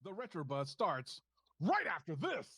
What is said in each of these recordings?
The Retro Buzz starts right after this.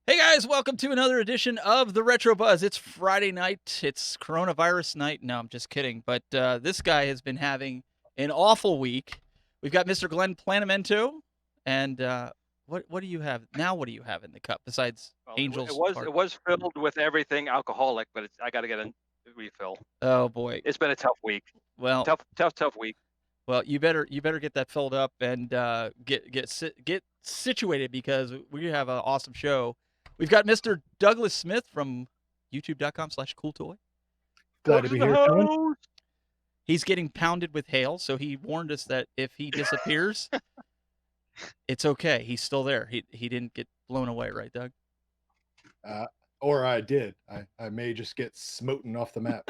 Hey guys, welcome to another edition of the Retro Buzz. It's Friday night. It's coronavirus night. No, I'm just kidding. But this guy has been having an awful week. We've got Mr. Glenn Planamento, and what do you have now? What do you have in the cup besides Well, Angels? it was filled with everything alcoholic, but I got to get a refill. Oh boy. It's been a tough week. Well, Tough week. well, you better get that filled up and get situated because we have an awesome show. We've got Mr. Douglas Smith from YouTube.com/CoolToy. Glad to be here, gentlemen. He's getting pounded with hail, so he warned us that if he disappears, it's okay. He's still there. He didn't get blown away, right, Doug? Or I did. I may just get smoten off the map.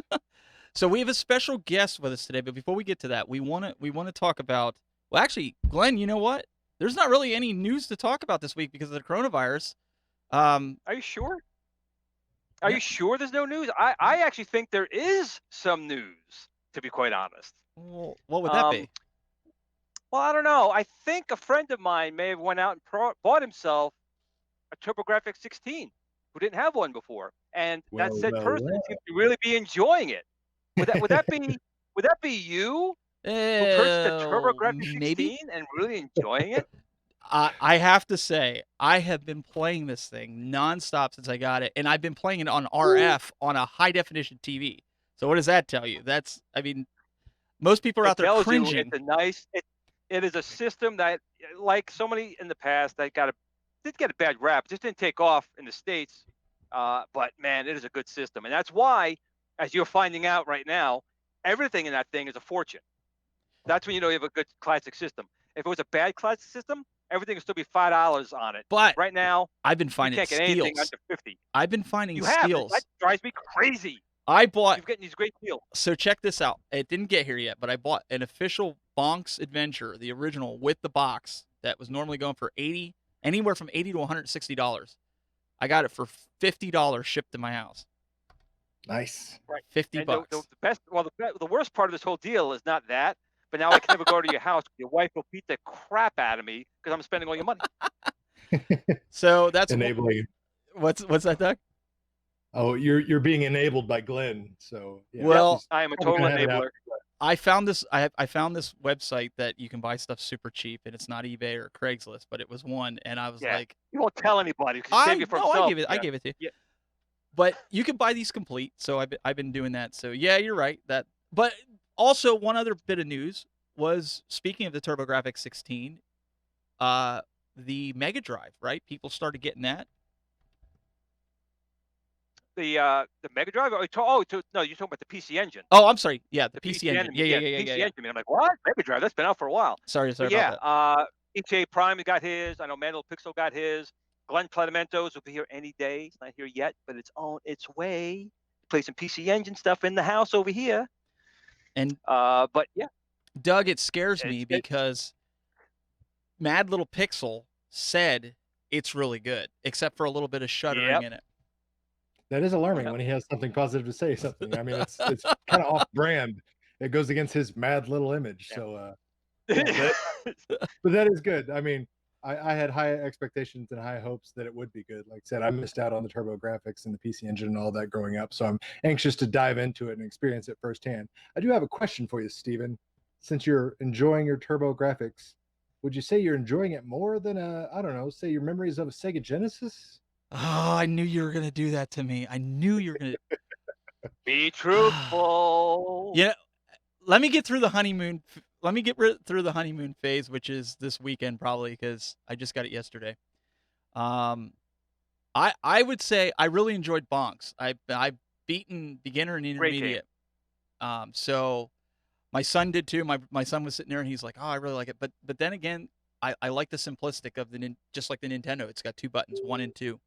So we have a special guest with us today, but before we get to that, we want to talk about. Well, actually, Glenn, you know what? There's not really any news to talk about this week because of the coronavirus. Are you sure? Are you sure there's no news? I actually think there is some news, to be quite honest. Well, what would that be? Well, I don't know. I think a friend of mine may have went out and bought himself a TurboGrafx 16 who didn't have one before, and that said person seems to really be enjoying it. Would that be you? Who purchased a TurboGrafx 16 maybe? and really enjoying it? I have to say, I have been playing this thing nonstop since I got it, and I've been playing it on RF on a high-definition TV. So what does that tell you? Most people are out there cringing. It is a system that, like so many in the past, that did get a bad rap. It just didn't take off in the States. But man, it is a good system, and that's why, as you're finding out right now, everything in that thing is a fortune. That's when you know you have a good classic system. If it was a bad classic system, everything would still be $5 on it. But right now, I've been finding you can't get anything steals. under $50. I've been finding You steals. That drives me crazy. You're getting these great deals. So check this out. It didn't get here yet, but I bought an official Bonks Adventure, the original with the box, that was normally going for anywhere from $80 to $160. I got it for $50 shipped to my house. Nice. Right. $50. The worst part of this whole deal is not that, but now I can never go to your house. Your wife will beat the crap out of me because I'm spending all your money. So that's enabling. What's that, Doug? Oh, you're being enabled by Glenn. So yeah. Well, I am a total enabler. I found this website that you can buy stuff super cheap, and it's not eBay or Craigslist, but it was one, and I was like, you won't tell anybody. I gave it to you. Yeah. But you can buy these complete, so I've been doing that. So yeah, you're right. But also one other bit of news was, speaking of the TurboGrafx 16, the Mega Drive, right? People started getting that. The Mega Drive? No, you're talking about the PC Engine. Oh, I'm sorry. Yeah, the PC Engine. Yeah. PC Engine. I'm like, what? Mega Drive? That's been out for a while. Sorry about that. EJ Prime got his. I know Mandel Pixel got his. Glenn Planamento's will be here any day. It's not here yet, but it's on its way. Play some PC Engine stuff in the house over here. And but yeah, Doug, it scares me because Mad Little Pixel said it's really good, except for a little bit of shuddering in it. That is alarming when he has something positive to say. Something. I mean, it's kind of off-brand. It goes against his mad little image. Yeah. So, but that is good. I mean, I had high expectations and high hopes that it would be good. Like I said, I missed out on the TurboGrafx and the PC Engine and all that growing up. So I'm anxious to dive into it and experience it firsthand. I do have a question for you, Steven. Since you're enjoying your TurboGrafx, would you say you're enjoying it more than say your memories of a Sega Genesis? Oh, I knew you were going to do that to me. I knew you were going to. Be truthful. Yeah. Let me get through the honeymoon. Let me get through the honeymoon phase, which is this weekend probably, because I just got it yesterday. I would say I really enjoyed bonks. I've beaten beginner and Great game. intermediate. So my son did too. My son was sitting there and he's like, "Oh, I really like it." But then again, I like the simplistic of just like the Nintendo. It's got 2 buttons, 1 and 2.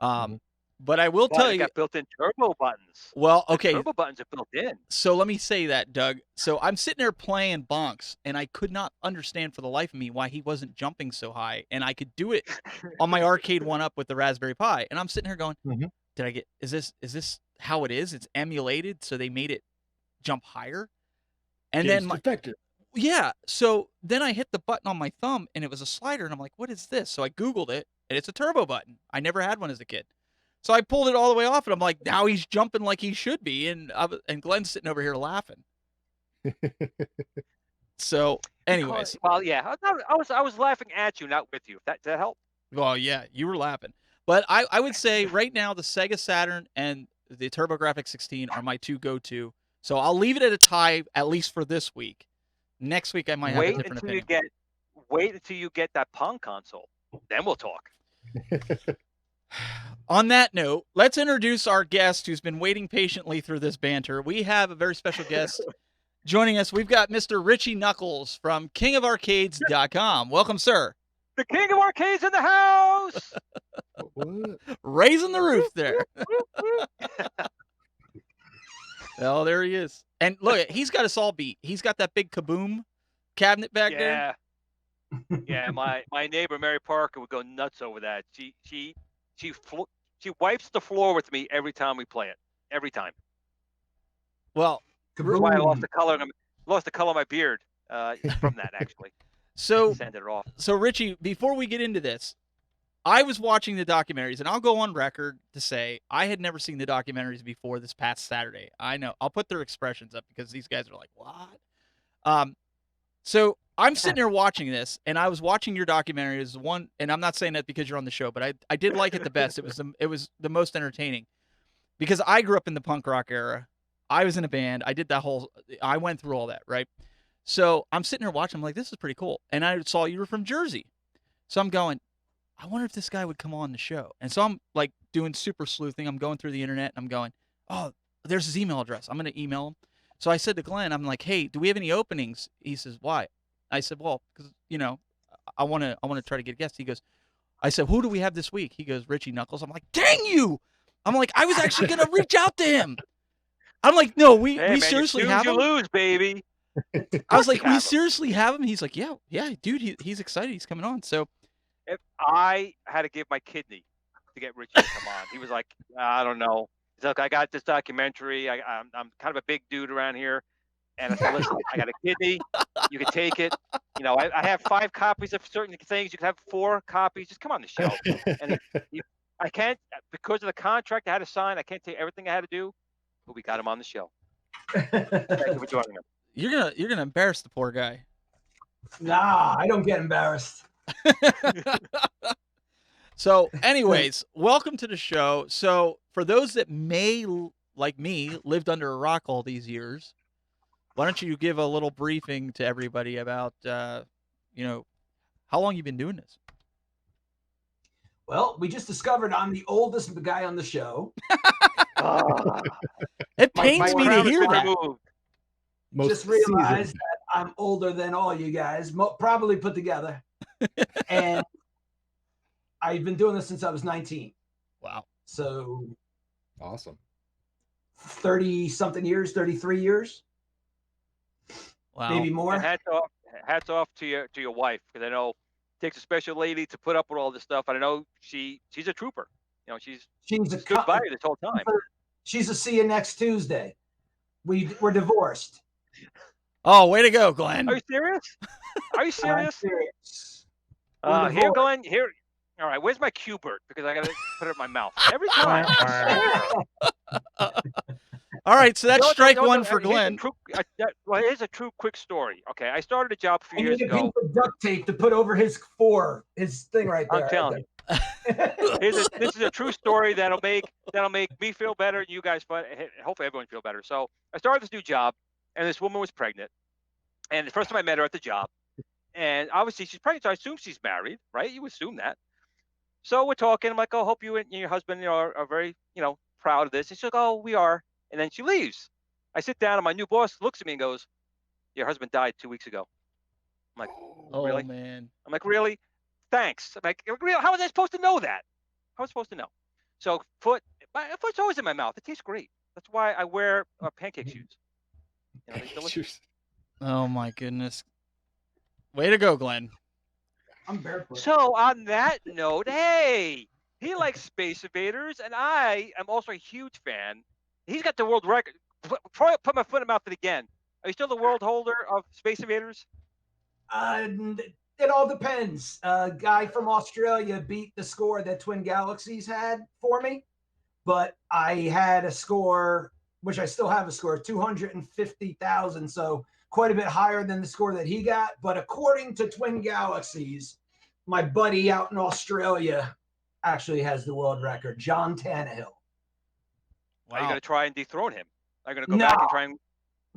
Mhm. But I will But tell it you. got built-in turbo buttons. Well, The okay. turbo buttons are built in. So let me say that, Doug. So I'm sitting there playing bonks, and I could not understand for the life of me why he wasn't jumping so high, and I could do it on my arcade 1-up with the Raspberry Pi. And I'm sitting here going, Mhm. "Did I get? Is this how it is? It's emulated, so they made it jump higher." And then Game's defective. yeah. So then I hit the button on my thumb, and it was a slider, and I'm like, "What is this?" So I Googled it, and it's a turbo button. I never had one as a kid. So I pulled it all the way off, and I'm like, now he's jumping like he should be, and Glenn's sitting over here laughing. So, anyways, Well, yeah, I was laughing at you, not with you. Does that help? well, yeah, you were laughing, but I would say right now the Sega Saturn and the TurboGrafx 16 are my 2 go-to. So I'll leave it at a tie at least for this week. Next week I might have a Wait different until opinion. wait until you get that Pong console. Then we'll talk. On that note, let's introduce our guest who's been waiting patiently through this banter. We have a very special guest joining us. We've got Mr. Richie Knucklez from kingofarcades.com. Welcome, sir. The king of arcades in the house. What? Raising the roof there. Oh, there he is. And look, he's got us all beat. He's got that big kaboom cabinet back there. Yeah. My neighbor Mary Parker would go nuts over that. She wipes the floor with me every time we play it. Every time. Well, That's why I lost the color. Lost the color of my beard from that actually. so Send it off. So Richie, before we get into this, I was watching the documentaries, and I'll go on record to say I had never seen the documentaries before this past Saturday. I know. I'll put their expressions up because these guys are like, what? So I'm sitting there watching this, and I was watching your documentary as one, and I'm not saying that because you're on the show, but I did like it the best. It was the most entertaining because I grew up in the punk rock era. I was in a band. I went through all that, right? So I'm sitting there watching. I'm like, this is pretty cool. And I saw you were from Jersey. So I'm going, I wonder if this guy would come on the show. And so I'm like doing super sleuthing. I'm going through the internet and I'm going, oh, there's his email address. I'm going to email him. So I said to Glenn, I'm like, hey, do we have any openings? He says, why? I said, well, because, I want to try to get a guest. He goes, I said, who do we have this week? He goes, Richie Knucklez. I'm like, dang you. I'm like, I was actually going to reach out to him. I'm like, no, we seriously have him. You lose, baby. I was like, we seriously have him? He's like, yeah, dude, he's excited. He's coming on. So if I had to give my kidney to get Richie to come on, he was like, I don't know. He's like, I got this documentary. I'm kind of a big dude around here. And I said, listen, I got a kidney. You can take it. I have 5 copies of certain things. You can have 4 copies. Just come on the show. And I can't, because of the contract I had to sign, I can't tell you everything I had to do. But we got him on the show. Thank you for joining him. You're gonna embarrass the poor guy. Nah, I don't get embarrassed. So, anyways, welcome to the show. So, for those that may, like me, lived under a rock all these years, why don't you give a little briefing to everybody about, how long you've been doing this? Well, we just discovered I'm the oldest guy on the show. It pains me to hear that. Just realized that I'm older than all you guys, probably put together. And I've been doing this since I was 19. Wow. So awesome. 30-something years, 33 years. Wow. Maybe more. And hats off to your wife, because I know it takes a special lady to put up with all this stuff. And I know she's a trooper. She's stood by you this whole time. She's a see you next Tuesday. We're divorced. Oh, way to go, Glenn. Are you serious? Are you serious? I'm serious. Here, Glenn. Here. All right. Where's my Q-Bert? Because I got to put it in my mouth every time. All right. So that's strike one for Glenn. Here's a true quick story. Okay. I started a job a few years ago. Duct tape to put over his thing right there. I'm telling you. This is a true story that'll make me feel better. You guys, hopefully everyone feel better. So I started this new job, and this woman was pregnant. And the first time I met her at the job, and obviously she's pregnant, so I assume she's married, right? You assume that. So we're talking. I'm like, oh, hope you and your husband are very, proud of this. And she's like, oh, we are. And then she leaves. I sit down and my new boss looks at me and goes, your husband died 2 weeks ago. I'm like, Oh really? man. I'm like, really? Thanks. I'm like, how was I supposed to know that? How was I supposed to know? So my foot's always in my mouth. It tastes great. That's why I wear pancake shoes. They're delicious. Oh my goodness. Way to go, Glenn. I'm barefoot. So on that note, hey, he likes Space Invaders, and I am also a huge fan. He's got the world record. Before I put my foot in my mouth again, are you still the world holder of Space Invaders? It all depends. A guy from Australia beat the score that Twin Galaxies had for me, but I had a score, which I still have a score, 250,000. So quite a bit higher than the score that he got. But according to Twin Galaxies, my buddy out in Australia actually has the world record, John Tannehill. Wow. Are you going to try and dethrone him? Are you going to go back and try and...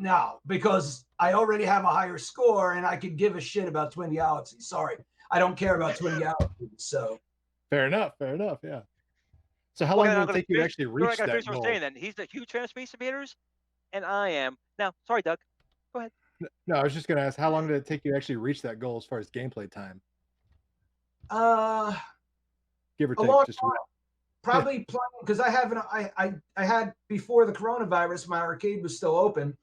No, because I already have a higher score and I could give a shit about Twin Galaxies. Sorry, I don't care about Twin Galaxies. So fair enough. Yeah. So how long did it take you to actually reach that goal? Saying then he's a huge fan of Space Invaders, and I am. Now, sorry, Doug. Go ahead. No, I was just going to ask, how long did it take you to actually reach that goal as far as gameplay time? Give or take. A long time. Probably playing, because I had, before the coronavirus, my arcade was still open,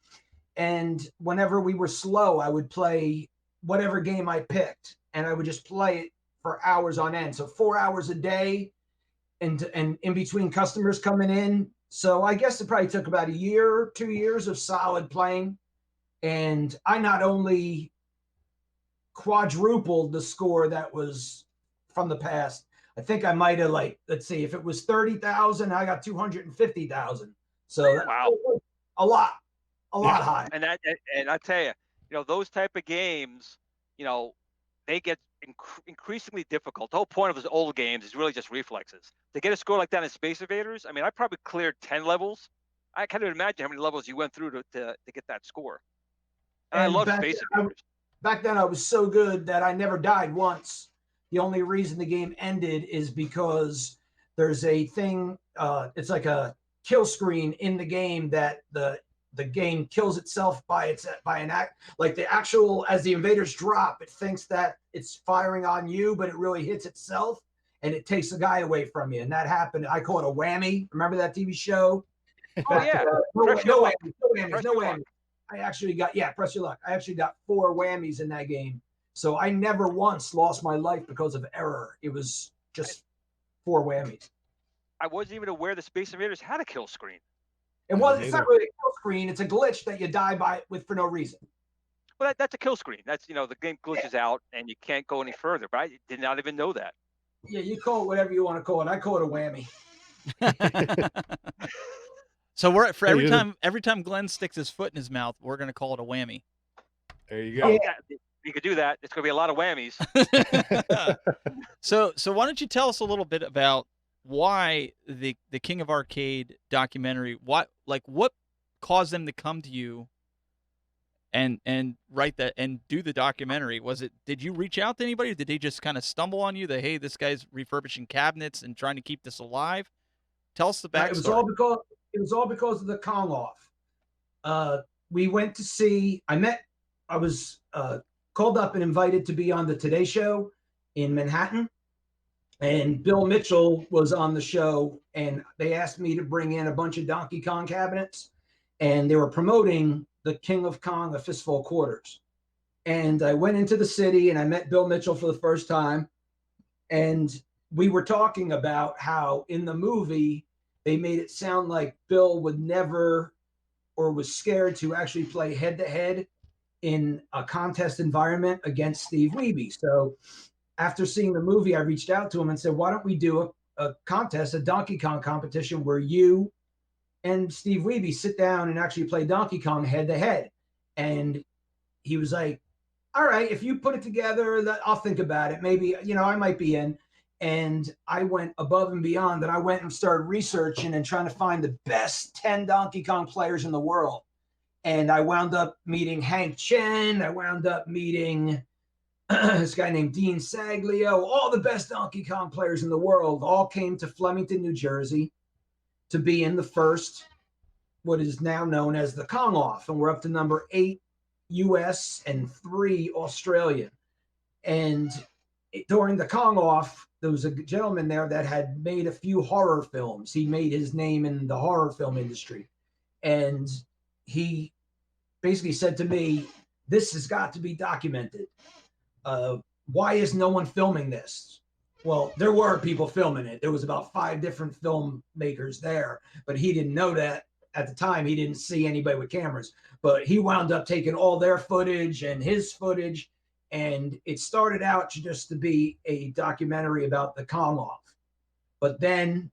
and whenever we were slow, I would play whatever game I picked, and I would just play it for hours on end. So 4 hours a day, and in between customers coming in. So I guess it probably took about a year, 2 years of solid playing. And I not only quadrupled the score that was from the past, I think I might have, let's see, if it was 30,000, I got 250,000. So wow, a lot high. And I tell you, those type of games, they get increasingly difficult. The whole point of those old games is really just reflexes. To get a score like that in Space Invaders, I mean, I probably cleared 10 levels. I can't even imagine how many levels you went through to get that score. And I love Space Invaders. Back then, I was so good that I never died once. The only reason the game ended is because there's a thing, it's like a kill screen in the game that the game kills itself by an act, like the actual, as the invaders drop, it thinks that it's firing on you, but it really hits itself and it takes the guy away from you. And that happened. I call it a whammy. Remember that TV show? Oh yeah. No whammies. I actually got, press your luck. I actually got 4 whammies in that game. So I never once lost my life because of error. It was just 4 whammies. I wasn't even aware the Space Invaders had a kill screen. It's not really a kill screen. It's a glitch that you die for no reason. Well, that's a kill screen. That's, the game glitches out and you can't go any further. But I did not even know that. Yeah, you call it whatever you want to call it. I call it a whammy. So every time Glenn sticks his foot in his mouth, we're going to call it a whammy. There you go. Yeah, you could do that. It's going to be a lot of whammies. So why don't you tell us a little bit about why the King of Arcade documentary? What caused them to come to you and write that and do the documentary? Did you reach out to anybody? Or did they just kind of stumble on you that, hey, this guy's refurbishing cabinets and trying to keep this alive? Tell us the backstory. It was all because of the Kong off. We went to see. I was called up and invited to be on the Today Show in Manhattan, and Bill Mitchell was on the show, and they asked me to bring in a bunch of Donkey Kong cabinets, and they were promoting the King of Kong, A Fistful of Quarters. And I went into the city and I met Bill Mitchell for the first time, and we were talking about how in the movie they made it sound like Bill would never, or was scared to actually play head-to-head in a contest environment against Steve Wiebe. So after seeing the movie, I reached out to him and said, why don't we do a contest, a Donkey Kong competition where you and Steve Wiebe sit down and actually play Donkey Kong head-to-head? And he was like, all right, if you put it together, I'll think about it. Maybe, I might be in. And I went above and beyond, and I went and started researching and trying to find the best 10 Donkey Kong players in the world. And I wound up meeting Hank Chen. I wound up meeting this guy named Dean Saglio, all the best Donkey Kong players in the world, all came to Flemington, New Jersey to be in the first, what is now known as the Kong Off. And we're up to number 8 US and 3 Australian. And during the Kong Off, there was a gentleman there that had made a few horror films. He made his name in the horror film industry. And he basically said to me, this has got to be documented. Why is no one filming this? Well, there were people filming it. There was about 5 different filmmakers there, but he didn't know that at the time. He didn't see anybody with cameras, but he wound up taking all their footage and his footage, and it started out just to be a documentary about the Kong Off. But then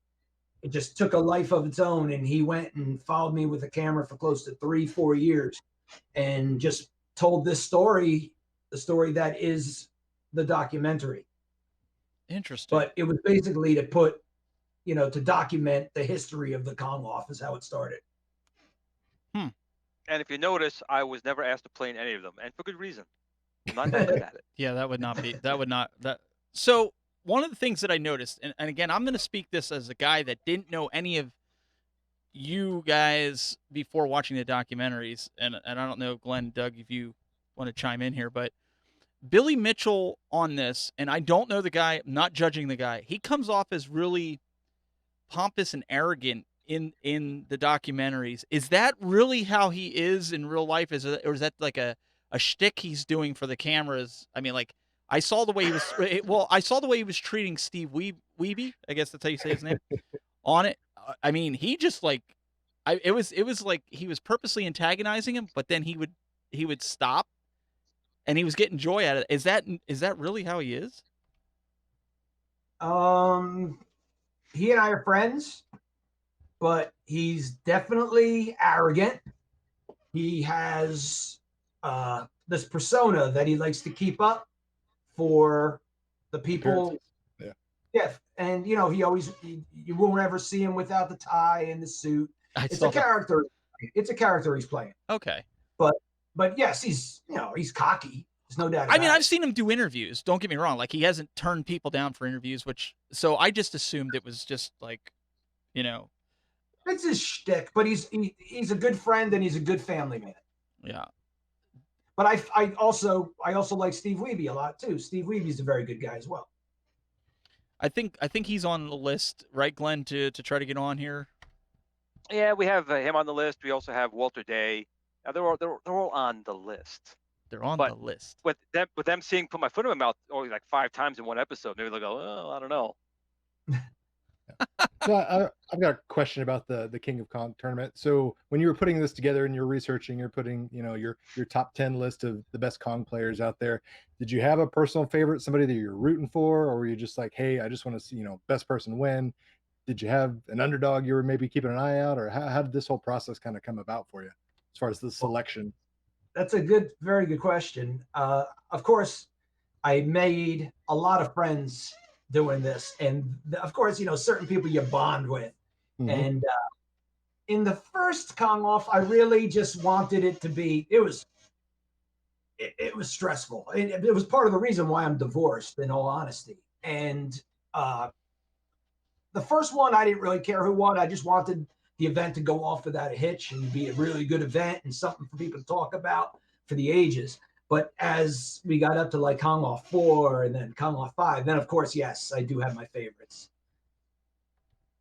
it just took a life of its own, and he went and followed me with a camera for close to 3-4 years and just told this story, the story that is the documentary. Interesting. But it was basically to put, to document the history of the Kong Off is how it started. And if you notice, I was never asked to play in any of them, and for good reason. I'm not that good at it. Yeah, that would not. So one of the things that I noticed, and again, I'm going to speak this as a guy that didn't know any of you guys before watching the documentaries, and I don't know, Glenn, Doug, if you want to chime in here, but Billy Mitchell on this, and I don't know the guy, I'm not judging the guy. He comes off as really pompous and arrogant in the documentaries. Is that really how he is in real life? Or is that like a shtick he's doing for the cameras? I mean, like, I saw the way he was. Well, I saw the way he was treating Steve Wiebe. I guess that's how you say his name. On it, I mean, he just like, it was like he was purposely antagonizing him, but then he would stop, and he was getting joy out of it. Is that really how he is? He and I are friends, but he's definitely arrogant. He has this persona that he likes to keep up for the people. Yeah. And you always, you won't ever see him without the tie and the suit. It's a character. It's a character he's playing. Okay. But yes, he's cocky. There's no doubt. I mean, I've seen him do interviews. Don't get me wrong. Like, he hasn't turned people down for interviews, so I just assumed it was just like, it's his shtick. But he's a good friend and he's a good family man. Yeah. But I also like Steve Wiebe a lot too. Steve Weeby's a very good guy as well. I think he's on the list, right, Glenn, to try to get on here. Yeah, we have him on the list. We also have Walter Day. Now, they're all on the list. They're on the list. With them seeing put my foot in my mouth only like 5 times in one episode, maybe they'll go, oh, I don't know. So I've got a question about the King of Kong tournament. So when you were putting this together and you're researching, you're putting, your top 10 list of the best Kong players out there. Did you have a personal favorite, somebody that you're rooting for, or were you just like, hey, I just want to see, best person win? Did you have an underdog you were maybe keeping an eye out, or how did this whole process kind of come about for you as far as the selection? That's a very good question. Of course, I made a lot of friends doing this, and of course, certain people you bond with. Mm-hmm. And in the first Kong Off, I really just wanted it to be. It was stressful. It was part of the reason why I'm divorced, in all honesty. And the first one, I didn't really care who won. I just wanted the event to go off without a hitch and be a really good event and something for people to talk about for the ages. But as we got up to like Kong Off 4 and then Kong Off 5, then of course, yes, I do have my favorites.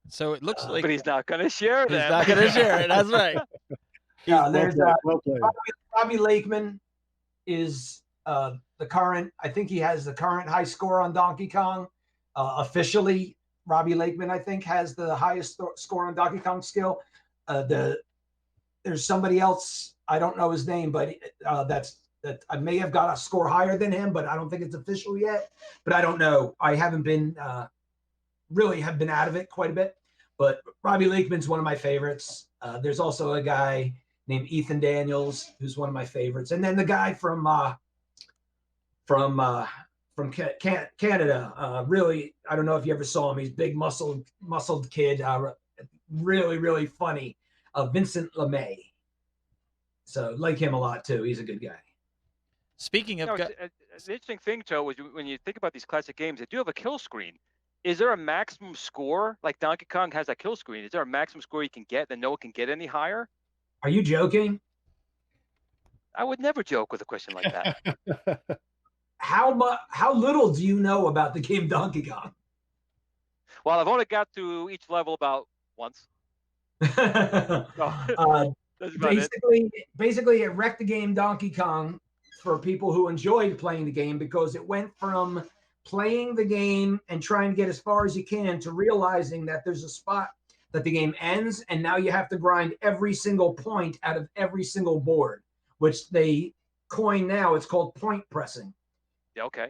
So it looks like, but he's not going to share that. He's not going to share it. That's right. There's Robbie Lakeman is the current. I think he has the current high score on Donkey Kong. Officially, Robbie Lakeman, I think, has the highest score on Donkey Kong skill. There's somebody else. I don't know his name, but that I may have got a score higher than him, but I don't think it's official yet. But I don't know. I haven't been have been out of it quite a bit. But Robbie Lakeman's one of my favorites. There's also a guy named Ethan Daniels who's one of my favorites, and then the guy from Canada. Really, I don't know if you ever saw him. He's big, muscled kid. Really, really funny. Vincent LeMay. So like him a lot too. He's a good guy. Speaking of, No, it's an interesting thing, Joe, is when you think about these classic games, they do have a kill screen. Is there a maximum score, like Donkey Kong has a kill screen? Is there a maximum score you can get that no one can get any higher? Are you joking? I would never joke with a question like that. How little do you know about the game Donkey Kong? Well, I've only got to each level about once. So, that's about it. Basically, it wrecked the game Donkey Kong for people who enjoyed playing the game, because it went from playing the game and trying to get as far as you can to realizing that there's a spot that the game ends, and now you have to grind every single point out of every single board, which they coin now. It's called point pressing. Yeah, okay.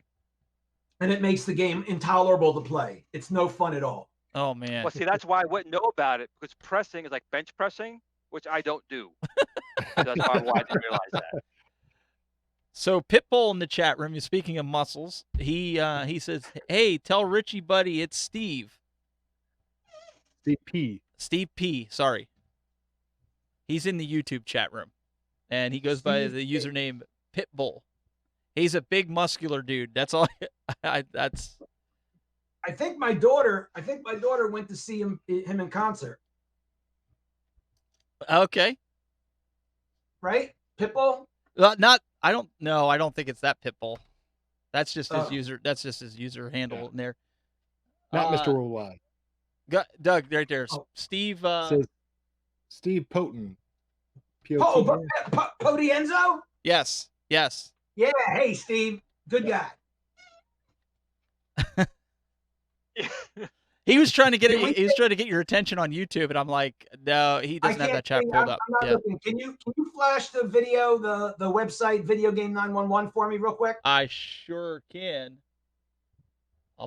And it makes the game intolerable to play. It's no fun at all. oh man, Well, see, that's why I wouldn't know about it, because pressing is like bench pressing, which I don't do. So that's why I didn't realize that. So Pitbull in the chat room, speaking of muscles, he says, "Hey, tell Richie buddy it's Steve." CP. Steve P. Sorry, he's in the YouTube chat room, and he goes by the username Pitbull. He's a big muscular dude. That's all. That's. I think my daughter went to see him in concert. Okay. Right, Pitbull. Not. I don't know. I don't think it's that Pitbull. That's just his user. That's just his user handle in there. Not Mr. Worldwide. Doug, right there. Oh. Steve. Says Steve Poten. Podienzo? Yes. Yes. Yeah. Hey, Steve. Good guy. He was trying to get it. He was trying to get your attention on YouTube, and I'm like, no, he doesn't have that chat pulled up. I'm not looking. Can you flash the video, the website Video Game 911 for me real quick? I sure can.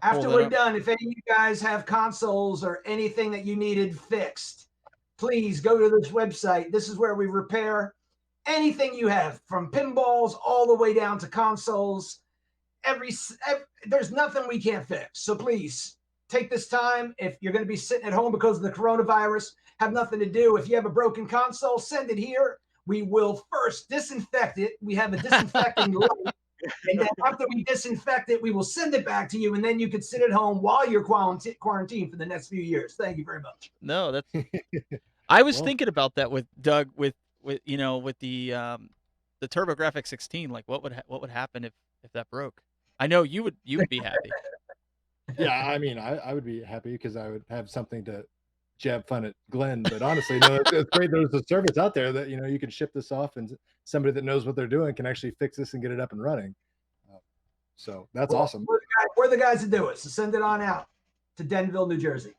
After we're done, if any of you guys have consoles or anything that you needed fixed, please go to this website. This is where we repair anything you have, from pinballs all the way down to consoles. There's nothing we can't fix. So please take this time. If you're going to be sitting at home because of the coronavirus, have nothing to do, if you have a broken console, send it here. We will first disinfect it. We have a disinfecting light. And then after we disinfect it, we will send it back to you, and then you can sit at home while you're quarantined for the next few years. Thank you very much. No, that's. I was thinking about that with Doug, with the TurboGrafx 16. Like, what would happen if that broke? I know you would be happy. Yeah, I mean, I would be happy because I would have something to jab fun at Glenn. But honestly, no, it's great. There's a service out there that you can ship this off, and somebody that knows what they're doing can actually fix this and get it up and running. So that's awesome. We're the guys to do it. So send it on out to Denville, New Jersey.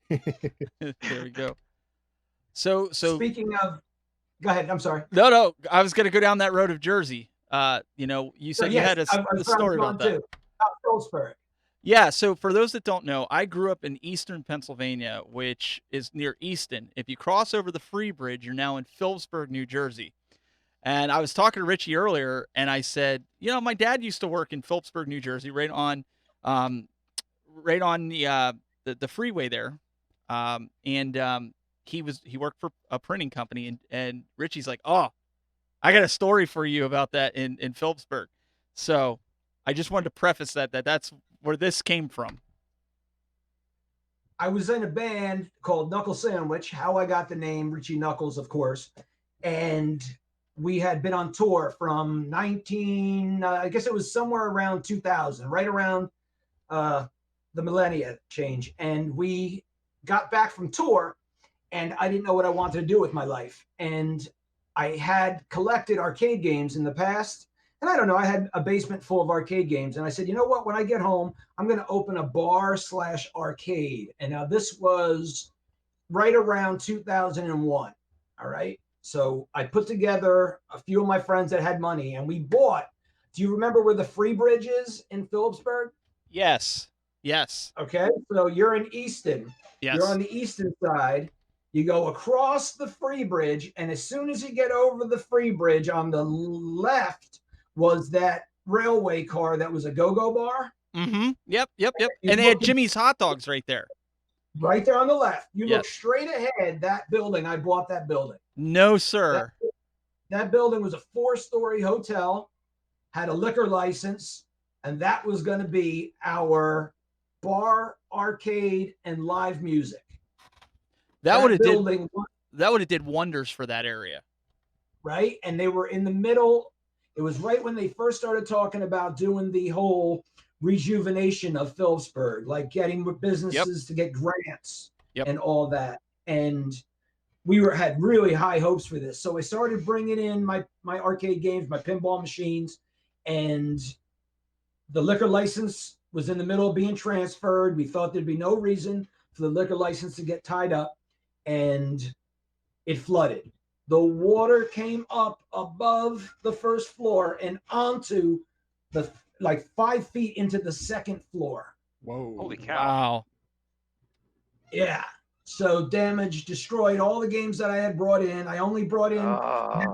There we go. So speaking of, go ahead. I'm sorry. No. I was going to go down that road of Jersey. You said you had a story about that. Phillipsburg. Yeah, so for those that don't know, I grew up in Eastern Pennsylvania, which is near Easton. If you cross over the Free Bridge, you're now in Phillipsburg, New Jersey. And I was talking to Richie earlier, and I said, my dad used to work in Phillipsburg, New Jersey, right on the freeway there. He worked for a printing company, and Richie's like, oh, I got a story for you about that in Phillipsburg. So I just wanted to preface that's where this came from. I was in a band called Knuckle Sandwich, how I got the name Richie Knucklez, of course. And we had been on tour from I guess it was somewhere around 2000, right around the millennia change. And we got back from tour, and I didn't know what I wanted to do with my life. And I had collected arcade games in the past. And I don't know, I had a basement full of arcade games. And I said, you know what? When I get home, I'm going to open a bar/arcade. And now this was right around 2001. All right. So I put together a few of my friends that had money, and we bought. Do you remember where the Free Bridge is in Phillipsburg? Yes. Okay. So you're in Easton. Yes. You're on the eastern side. You go across the Free Bridge, and as soon as you get over the Free Bridge, on the left was that railway car that was a go-go bar. Mm-hmm. Yep. And they had Jimmy's Hot Dogs right there. Right there on the left. You look straight ahead, that building, I bought that building. No, sir. That building was a 4-story hotel. had a liquor license, and that was going to be our bar, arcade, and live music. That would have building, did wonders for that area. Right? And they were in the middle. It was right when they first started talking about doing the whole rejuvenation of Phillipsburg, like getting businesses to get grants and all that. And we had really high hopes for this. So I started bringing in my arcade games, my pinball machines, and the liquor license was in the middle of being transferred. We thought there'd be no reason for the liquor license to get tied up, and it flooded. The water came up above the first floor and onto the 5 feet into the second floor. Whoa. Holy cow. Wow. Yeah. So damage, destroyed all the games that I had brought in. I only brought in, I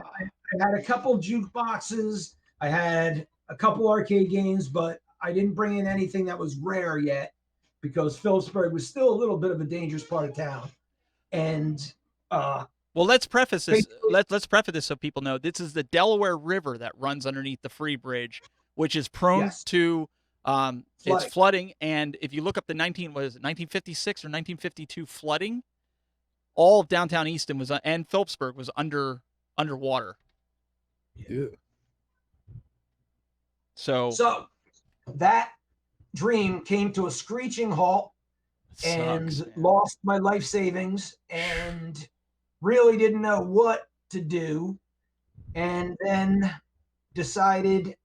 had a couple jukeboxes. I had a couple arcade games, but I didn't bring in anything that was rare yet because Phillipsburg was still a little bit of a dangerous part of town. And, well, let's preface this. Let's preface this so people know this is the Delaware River that runs underneath the Free Bridge, which is prone to it's flooding. And if you look up the 1956 or 1952 flooding, all of downtown Easton was and Phillipsburg was underwater. Yeah. So that dream came to a screeching halt and lost my life savings and really didn't know what to do. And then decided,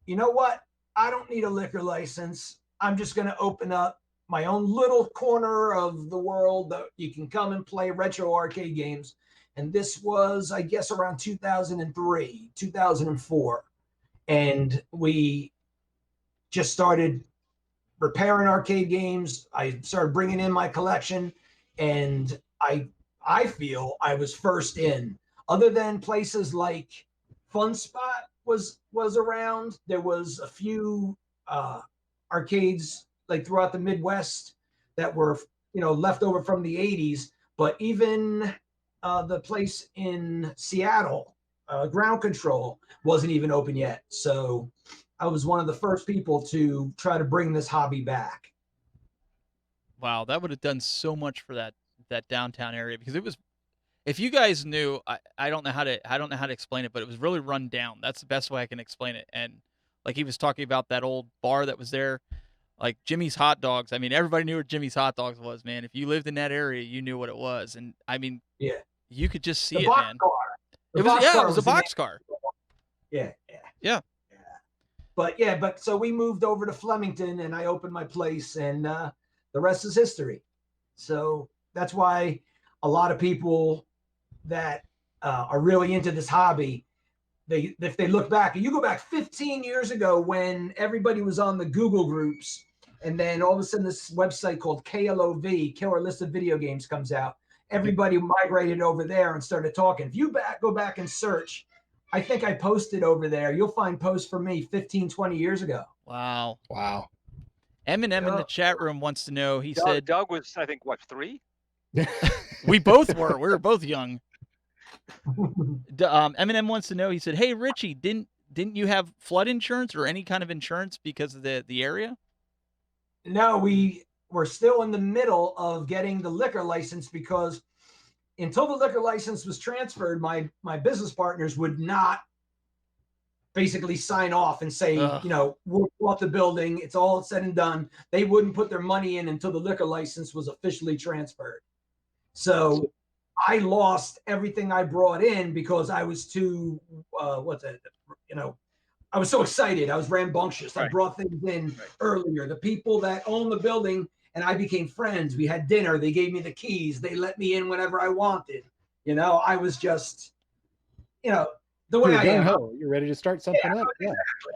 you know what? I don't need a liquor license. I'm just going to open up my own little corner of the world that you can come and play retro arcade games. And this was, I guess, around 2003, 2004. And we just started repairing arcade games. I started bringing in my collection, and I feel I was first in. Other than places like Fun Spot was around, there was a few arcades like throughout the Midwest that were left over from the 80s. But even the place in Seattle, Ground Control, wasn't even open yet. So I was one of the first people to try to bring this hobby back. Wow, that would have done so much for that downtown area, because it was, if you guys knew, I don't know how to explain it, but it was really run down. That's the best way I can explain it. And like he was talking about that old bar that was there, like Jimmy's Hot Dogs. I mean, everybody knew where Jimmy's Hot Dogs was, man. If you lived in that area, you knew what it was. And I mean, you could just see it, man. It was a boxcar. Yeah. But so we moved over to Flemington, and I opened my place, and the rest is history. So that's why a lot of people that are really into this hobby, if they look back, and you go back 15 years ago when everybody was on the Google groups, and then all of a sudden this website called KLOV, Killer List of Video Games, comes out. Everybody migrated over there and started talking. If you go back and search, I think I posted over there. You'll find posts from me 15, 20 years ago. Wow. Eminem in the chat room wants to know. He said Doug was, I think, what, 3? We both were. We were both young. Eminem wants to know. He said, "Hey Richie, didn't you have flood insurance or any kind of insurance because of the area?" No, we were still in the middle of getting the liquor license, because until the liquor license was transferred, my business partners would not basically sign off and say, we'll off the building. It's all said and done. They wouldn't put their money in until the liquor license was officially transferred. So I lost everything I brought in because I was too, I was so excited. I was rambunctious. I brought things in earlier. The people that own the building and I became friends. We had dinner. They gave me the keys. They let me in whenever I wanted. I was just, the way I am. You're ready to start something up. Yeah.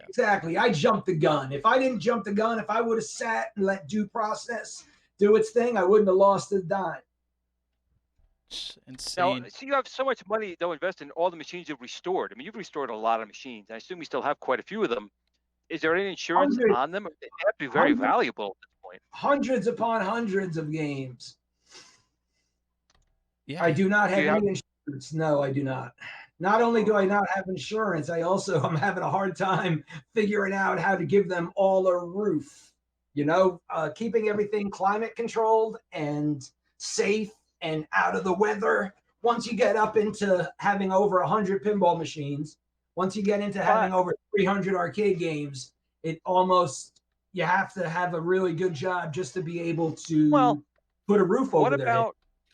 Exactly. I jumped the gun. If I didn't jump the gun, if I would have sat and let due process do its thing, I wouldn't have lost a dime. Insane. Now, so you have so much money, though, invest in all the machines you've restored. I mean, you've restored a lot of machines. I assume you still have quite a few of them. Is there any insurance on them? They have to be very valuable at this point. Hundreds upon hundreds of games. Yeah. I do not have any insurance. No, I do not. not only do I not have insurance, I'm having a hard time figuring out how to give them all a roof. Keeping everything climate controlled and safe and out of the weather. Once you get up into having over 100 pinball machines, once you get into having over 300 arcade games, you have to have a really good job just to be able to put a roof over their head.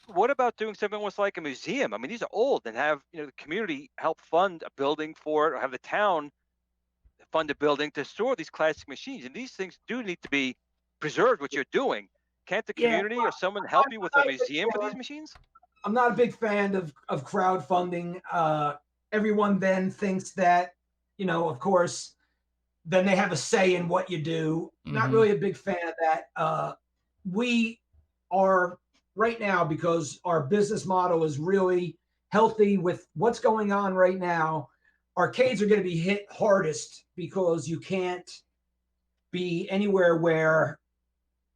What about doing something almost like a museum? I mean, these are old, and have the community help fund a building for it, or have the town fund a building to store these classic machines. And these things do need to be preserved. What you're doing, can't the community or someone help you with a museum for these machines? I'm not a big fan of crowdfunding. Everyone then thinks that, of course, then they have a say in what you do. Mm-hmm. Not really a big fan of that. We are right now, because our business model is really healthy with what's going on right now. Arcades are going to be hit hardest because you can't be anywhere where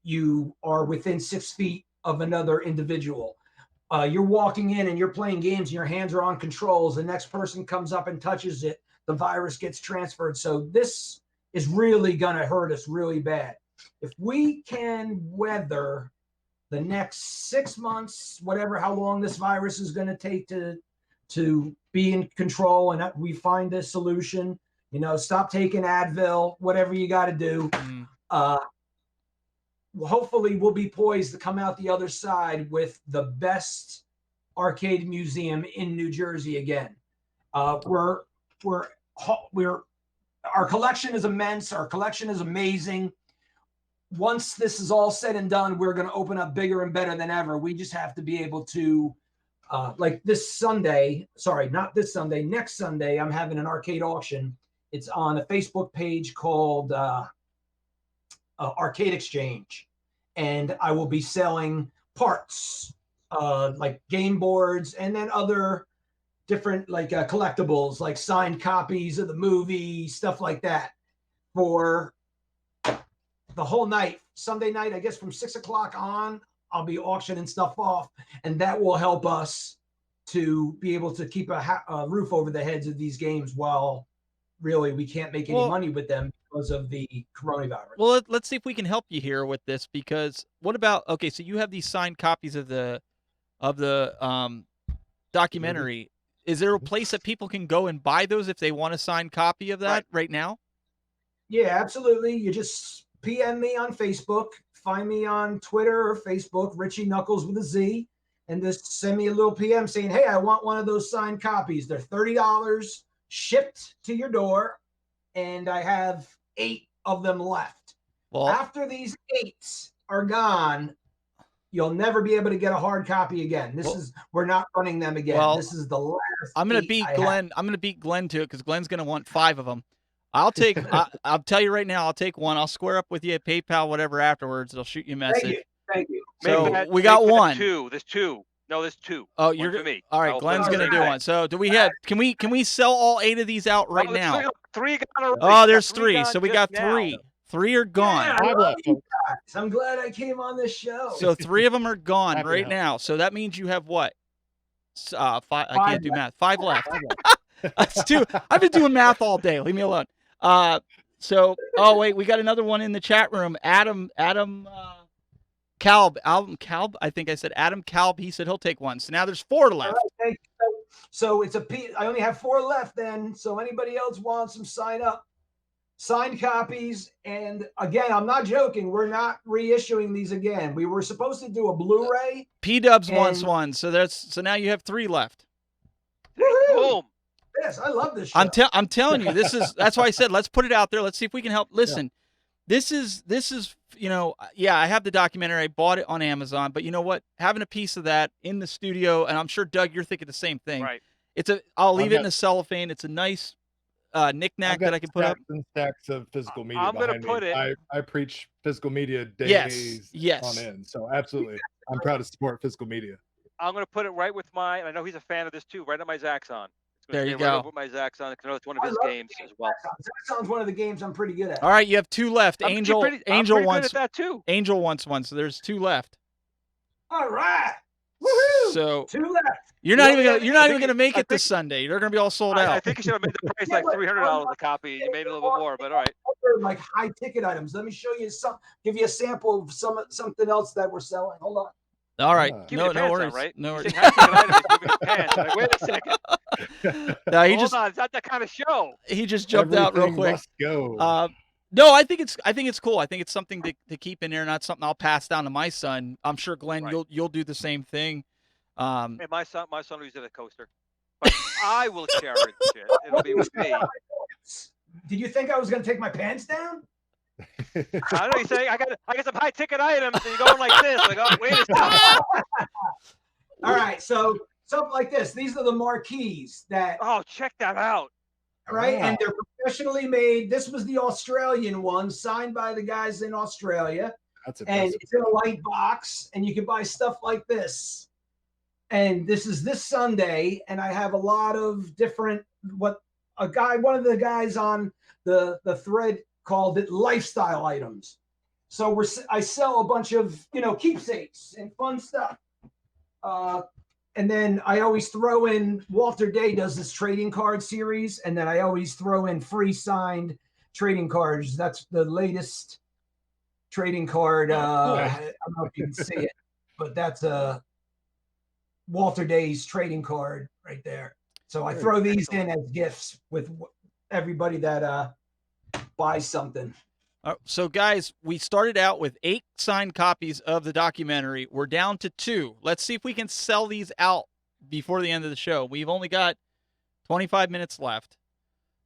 you are within 6 feet of another individual. You're walking in and you're playing games and your hands are on controls. The next person comes up and touches it. The virus gets transferred. So this is really going to hurt us really bad. If we can weather the next 6 months, how long this virus is going to take to be in control, and we find a solution, stop taking Advil, whatever you got to do. Hopefully we'll be poised to come out the other side with the best arcade museum in New Jersey again. Our collection is immense. Our collection is amazing. Once this is all said and done, we're going to open up bigger and better than ever. We just have to be able to, like next Sunday, I'm having an arcade auction. It's on a Facebook page called Arcade Exchange. And I will be selling parts, like game boards, and then other different collectibles, like signed copies of the movie, stuff like that, for the whole night. Sunday night, I guess from 6 o'clock on, I'll be auctioning stuff off, and that will help us to be able to keep a roof over the heads of these games while really we can't make any money with them because of the coronavirus. Well, let's see if we can help you here with this, because what about, so you have these signed copies of the documentary. Is there a place that people can go and buy those if they want a signed copy of that right now? Yeah, absolutely. You just PM me on Facebook, find me on Twitter or Facebook, Richie Knucklez with a Z, and just send me a little PM saying, hey, I want one of those signed copies. They're $30 shipped to your door, and I have 8 of them left. Well, after these 8 are gone, you'll never be able to get a hard copy again. We're not running them again. Well, this is the last. I'm going to beat Glenn. I'm going to beat Glenn to it, because Glenn's going to want 5 of them. I'll take. I'll tell you right now. I'll take one. I'll square up with you at PayPal, whatever. Afterwards, I'll shoot you a message. Thank you. So we got one. 2. There's 2. No, there's 2. Oh, you're for me. All right, Glenn's going to do one. So do we have? Can we sell all 8 of these out right now? 3 gone already. Oh, there's 3. So we got 3. Now. 3 are gone. Yeah, I love you guys. I'm glad I came on this show. So 3 of them are gone right now. So that means you have what? 5. I can't do math. 5 left. That's 2. I've been doing math all day. Leave me alone. So, wait, we got another one in the chat room. Adam Kalb, I think I said Adam Kalb. He said he'll take one. So now there's 4 left. Right, so it's I only have 4 left then. So anybody else wants them, sign up. Signed copies. And again, I'm not joking. We're not reissuing these again. We were supposed to do a Blu-ray. P-Dubs wants one. So now you have 3 left. Boom. Yes, I love this show. I'm telling you, that's why I said let's put it out there. Let's see if we can help. Listen, this is I have the documentary. I bought it on Amazon, but you know what? Having a piece of that in the studio, and I'm sure Doug, you're thinking the same thing. Right. I'll leave it in a cellophane. It's a nice knick-knack that I can put up. And stacks of physical media. I'm gonna put me. it. I preach physical media days on end. So absolutely, I'm proud to support physical media. I'm gonna put it right with I know he's a fan of this too. Right at my Zaxxon. There you go. With my Zaxxon. I know it's one of his games as well. Zaxxon's one of the games I'm pretty good at. All right, you have 2 left. Angel I'm pretty wants good at that too. Angel wants one, so there's 2 left. All right. Woohoo! So 2 left. you're not You even only gonna have- you're not I even think- gonna make I it this think- Sunday. They're gonna be all sold I out. think you should have made the price Yeah, like but $300 a copy. You made it a little bit more, but all right. Other, like high ticket items. Let me show you give you a sample of something else that we're selling. Hold on. All right, Keep no your pants worries, on, right? no You worries. said high ticket items, keeping your pants. I'm like, wait a second. No, he Hold just on, it's not that kind of show. he just jumped out real Everything quick. must go. No, I think it's cool. I think it's something to keep in there, not something I'll pass down to my son. I'm sure Glenn, Right. you'll do the same thing. And my son will use it a coaster, but I will cherish it. It'll be with me. Did you think I was going to take my pants down? I know you say I got some high ticket items, and you're going like this. Like, oh, wait a second. All right, so something like this. These are the marquees that, Oh, check that out. right? Wow. And they're professionally made. This was the Australian one, signed by the guys in Australia. That's And impressive. it's in a light box, and you can buy stuff like this. And this is this Sunday, and I have a lot of different one of the guys on the thread called it lifestyle items. So I sell a bunch of keepsakes and fun stuff. And then I always throw in, Walter Day does this trading card series, and then I always throw in free signed trading cards. That's the latest trading card. I don't know if you can see it, but that's Walter Day's trading card right there. So I throw these in as gifts with everybody that buys something. So, guys, we started out with 8 signed copies of the documentary. We're down to 2. Let's see if we can sell these out before the end of the show. We've only got 25 minutes left.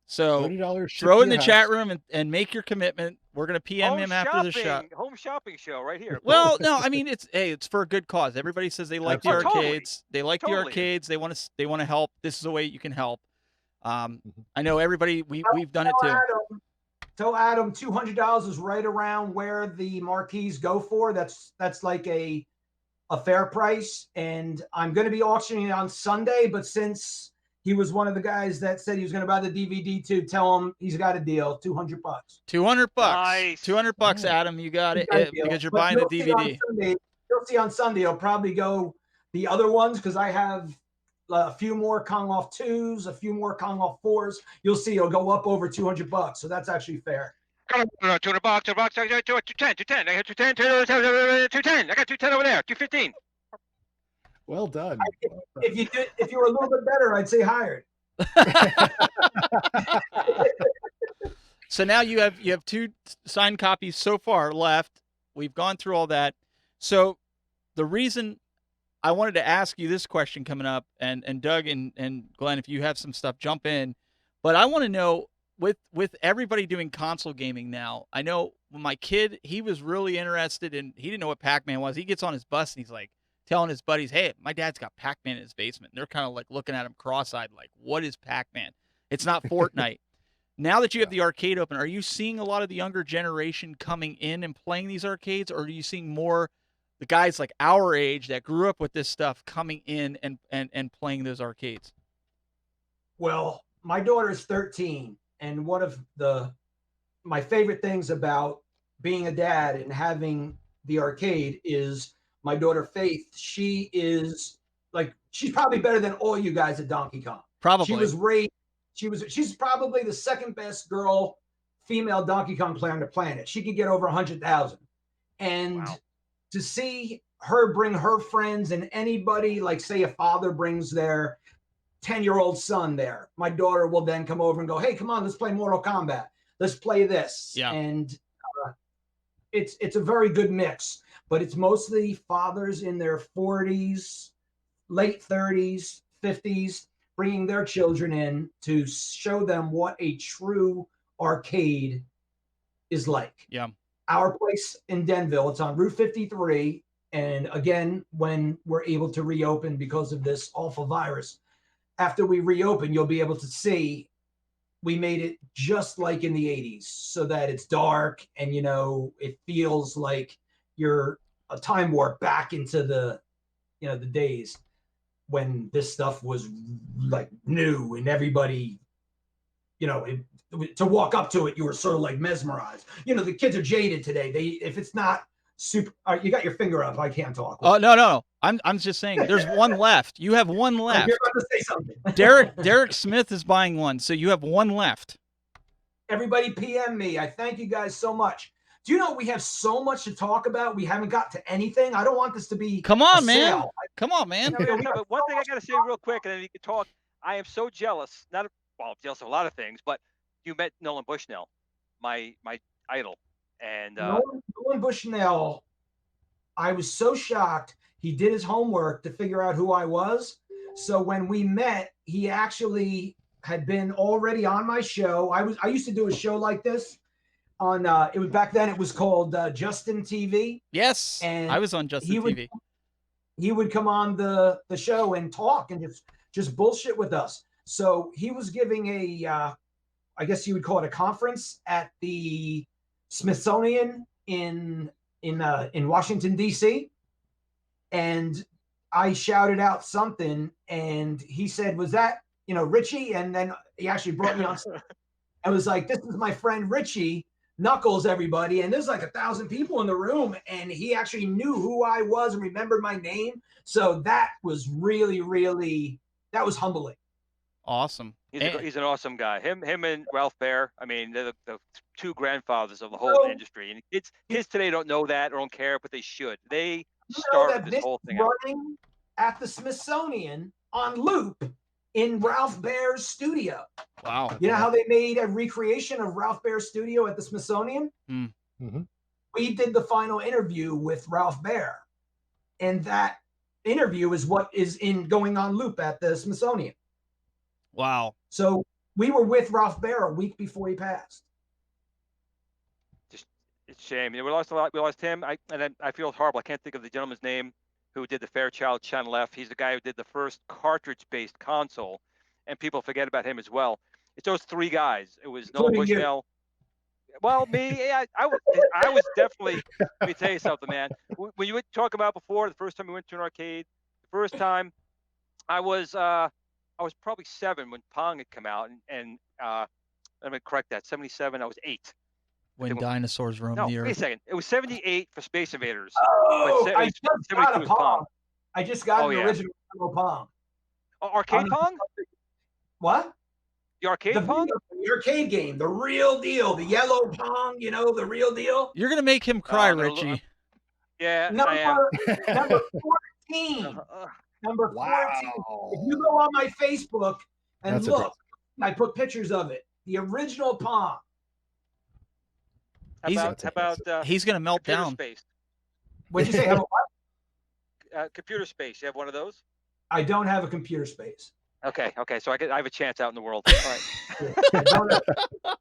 So $30 throw in the chat room and make your commitment. We're going to PM Home him after the show. shopping, home shopping show right here. Well, no, I mean it's for a good cause. Everybody says they like the Absolutely. arcades. They like the Totally. arcades. They want to help. This is a way you can help. I know everybody. We've done it too. Tell Adam $200 is right around where the marquees go for. That's like a fair price, and I'm going to be auctioning it on Sunday. But since he was one of the guys that said he was going to buy the DVD too, tell him he's got a deal. $200. $200. Nice. $200, Adam. You got it, Got a deal. because you're But buying the you'll see on DVD. Sunday- You'll see on Sunday. I'll probably go the other ones because I have a few more Kong off 2s, a few more Kong off 4s. You'll see it'll go up over $200. So that's actually fair. $200, $200, I got 210. I got 210, 210. I got 210 over there. 215. Well done. If you were a little bit better, I'd say higher. So now you have 2 signed copies so far left. We've gone through all that. So the reason I wanted to ask you this question coming up, and Doug and Glenn, if you have some stuff, jump in. But I want to know, with everybody doing console gaming now, I know when my kid, he was really interested in, he didn't know what Pac-Man was. He gets on his bus and he's like telling his buddies, hey, my dad's got Pac-Man in his basement. And they're kind of like looking at him cross-eyed like, what is Pac-Man? It's not Fortnite. Now that you have the arcade open, are you seeing a lot of the younger generation coming in and playing these arcades, or are you seeing more the guys like our age that grew up with this stuff coming in and playing those arcades? Well, my daughter's 13, and one of my favorite things about being a dad and having the arcade is my daughter Faith. She is she's probably better than all you guys at Donkey Kong. Probably. She was raised. She's probably the second best female Donkey Kong player on the planet. She could get over 100,000. And Wow. to see her bring her friends and anybody, like say a father brings their 10-year-old son there, my daughter will then come over and go, hey, come on, let's play Mortal Kombat. Let's play this. Yeah. And it's a very good mix, but it's mostly fathers in their 40s, late 30s, 50s, bringing their children in to show them what a true arcade is like. Yeah. Our place in Denville, it's on Route 53. And again, when we're able to reopen because of this awful virus, after we reopen, you'll be able to see we made it just like in the 80s so that it's dark and, it feels like you're a time warp back into the days when this stuff was like new and everybody, to walk up to it, you were sort of like mesmerized. The kids are jaded today. If it's not super. You got your finger up. I can't talk. Oh no. I'm just saying. There's one left. You have one left. You're about to say something. Derek Smith is buying one, so you have one left. Everybody PM me. I thank you guys so much. Do you know we have so much to talk about? We haven't got to anything. I don't want this to be. Come on, a man. sale. Come on, man. No, but one thing I got to say real quick, and then you can talk. I am so jealous. I'm jealous of a lot of things, but you met Nolan Bushnell, my idol, and Nolan Bushnell. I was so shocked. He did his homework to figure out who I was. So when we met, he actually had been already on my show. I used to do a show like this on it was back then. It was called Justin TV. Yes, and I was on Justin TV. He would come on the show and talk and just bullshit with us. So he was giving a I guess you would call it a conference at the Smithsonian in Washington D.C. and I shouted out something, and he said, "Was that Richie?" And then he actually brought me on. I was like, "This is my friend Richie Knucklez, everybody." And there's like 1,000 people in the room, and he actually knew who I was and remembered my name. So that was really, really that was humbling. Awesome. He's an awesome guy. Him and Ralph Baer. I mean, they're the two grandfathers of the whole industry. And kids today don't know that or don't care, but they should. They started this whole thing running at the Smithsonian on loop in Ralph Baer's studio. Wow. You know how they made a recreation of Ralph Baer's studio at the Smithsonian? Mm-hmm. We did the final interview with Ralph Baer, and that interview is what is going on loop at the Smithsonian. Wow. So we were with Ralph Baer a week before he passed. It's a shame. We lost a lot. We lost him. I feel horrible. I can't think of the gentleman's name who did the Fairchild Channel F. He's the guy who did the first cartridge-based console, and people forget about him as well. It's those three guys. It was Nolan Bushnell. Well, me, yeah, I was definitely. Let me tell you something, man. When you were talking about before, the first time we went to an arcade, the first time I was probably 7 when Pong had come out, and let me correct that. 77, I was 8. When dinosaurs roamed the earth. Wait a second. It was 78 for Space Invaders. Oh, I just got a Pong. I just got an original Pong. Arcade Pong? What? The arcade Pong? The arcade game, the real deal, the yellow Pong, the real deal. You're gonna make him cry, Richie. Yeah, number, I am. Number 14. Number 14. Wow. If you go on my Facebook and look, I put pictures of it. The original Pong. How about he's gonna melt down. Space? What'd you say? Computer space. You have one of those? I don't have a computer space. Okay. So I have a chance out in the world. All right.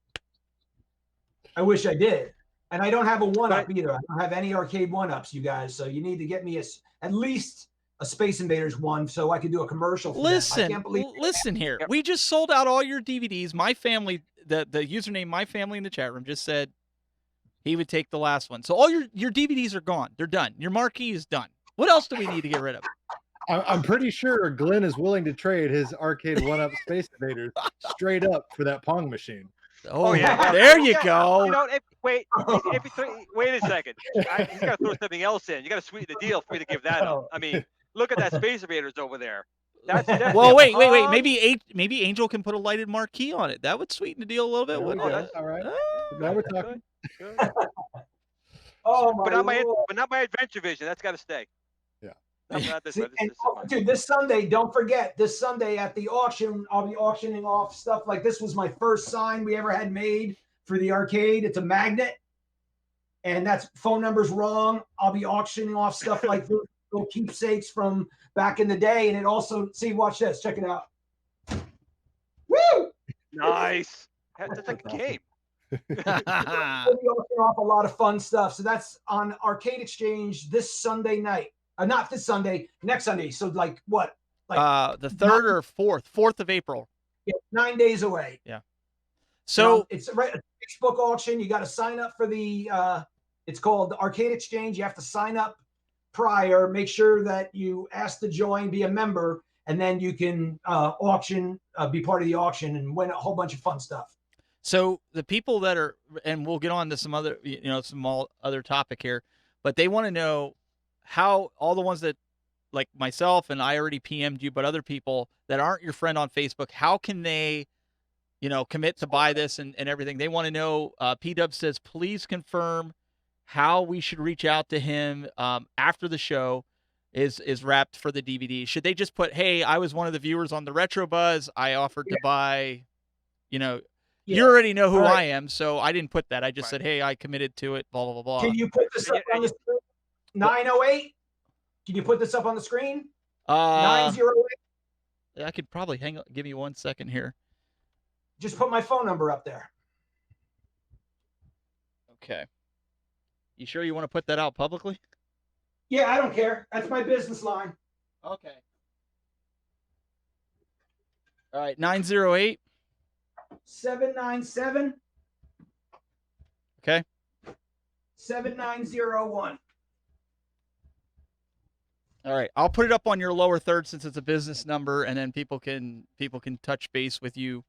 I wish I did. And I don't have a 1-up either. I don't have any arcade 1-ups, you guys. So you need to get me at least a Space Invaders one so I can do a commercial for listen, them. I can't believe listen here. We just sold out all your DVDs. My family, the username My Family in the chat room just said he would take the last one. So all your DVDs are gone. They're done. Your marquee is done. What else do we need to get rid of? I'm pretty sure Glenn is willing to trade his arcade 1-up Space Invaders straight up for that Pong machine. Oh yeah, there you go. Wait a second. He's got to throw something else in. You got to sweeten the deal for me to give that up. I mean, look at that Space Invaders over there. That's well, wait. Maybe Angel can put a lighted marquee on it. That would sweeten the deal a little bit, wouldn't it? That's all right. Now we're talking. Good. But not my Adventure Vision. That's got to stay. Yeah. Dude, this Sunday, don't forget, this Sunday at the auction, I'll be auctioning off stuff like this. Was my first sign we ever had made for the arcade. It's a magnet, and that's phone number's wrong. I'll be auctioning off stuff like those little keepsakes from back in the day. And it also, watch this, check it out. Woo! Nice. That's like a game. We'll be auctioning off a lot of fun stuff. So that's on Arcade Exchange this Sunday night. Not this Sunday, next Sunday. So like what? Like the 3rd or 4th of April. Yeah, 9 days away. Yeah. So it's a Facebook auction. You got to sign up for the. It's called the Arcade Exchange. You have to sign up prior. Make sure that you ask to join, be a member, and then you can auction, be part of the auction, and win a whole bunch of fun stuff. So the people that are, and we'll get on to some other, other topic here. but they want to know how all the ones that, like myself, and I already PM'd you, but other people that aren't your friend on Facebook, how can they, commit to buy this and everything? They want to know. P-Dub says, please confirm how we should reach out to him after the show is wrapped for the DVD. Should they just put, hey, I was one of the viewers on the Retro Buzz. I offered to buy, you already know who I am, so I didn't put that. I just said, hey, I committed to it, blah, blah, blah, blah. Can you put this up on the screen? 908? Can you put this up on the screen? 908? I could probably give me 1 second here. Just put my phone number up there. Okay. You sure you want to put that out publicly? Yeah, I don't care. That's my business line. Okay. All right, 908 797. Okay. 7901. All right, I'll put it up on your lower third since it's a business number, and then people can touch base with you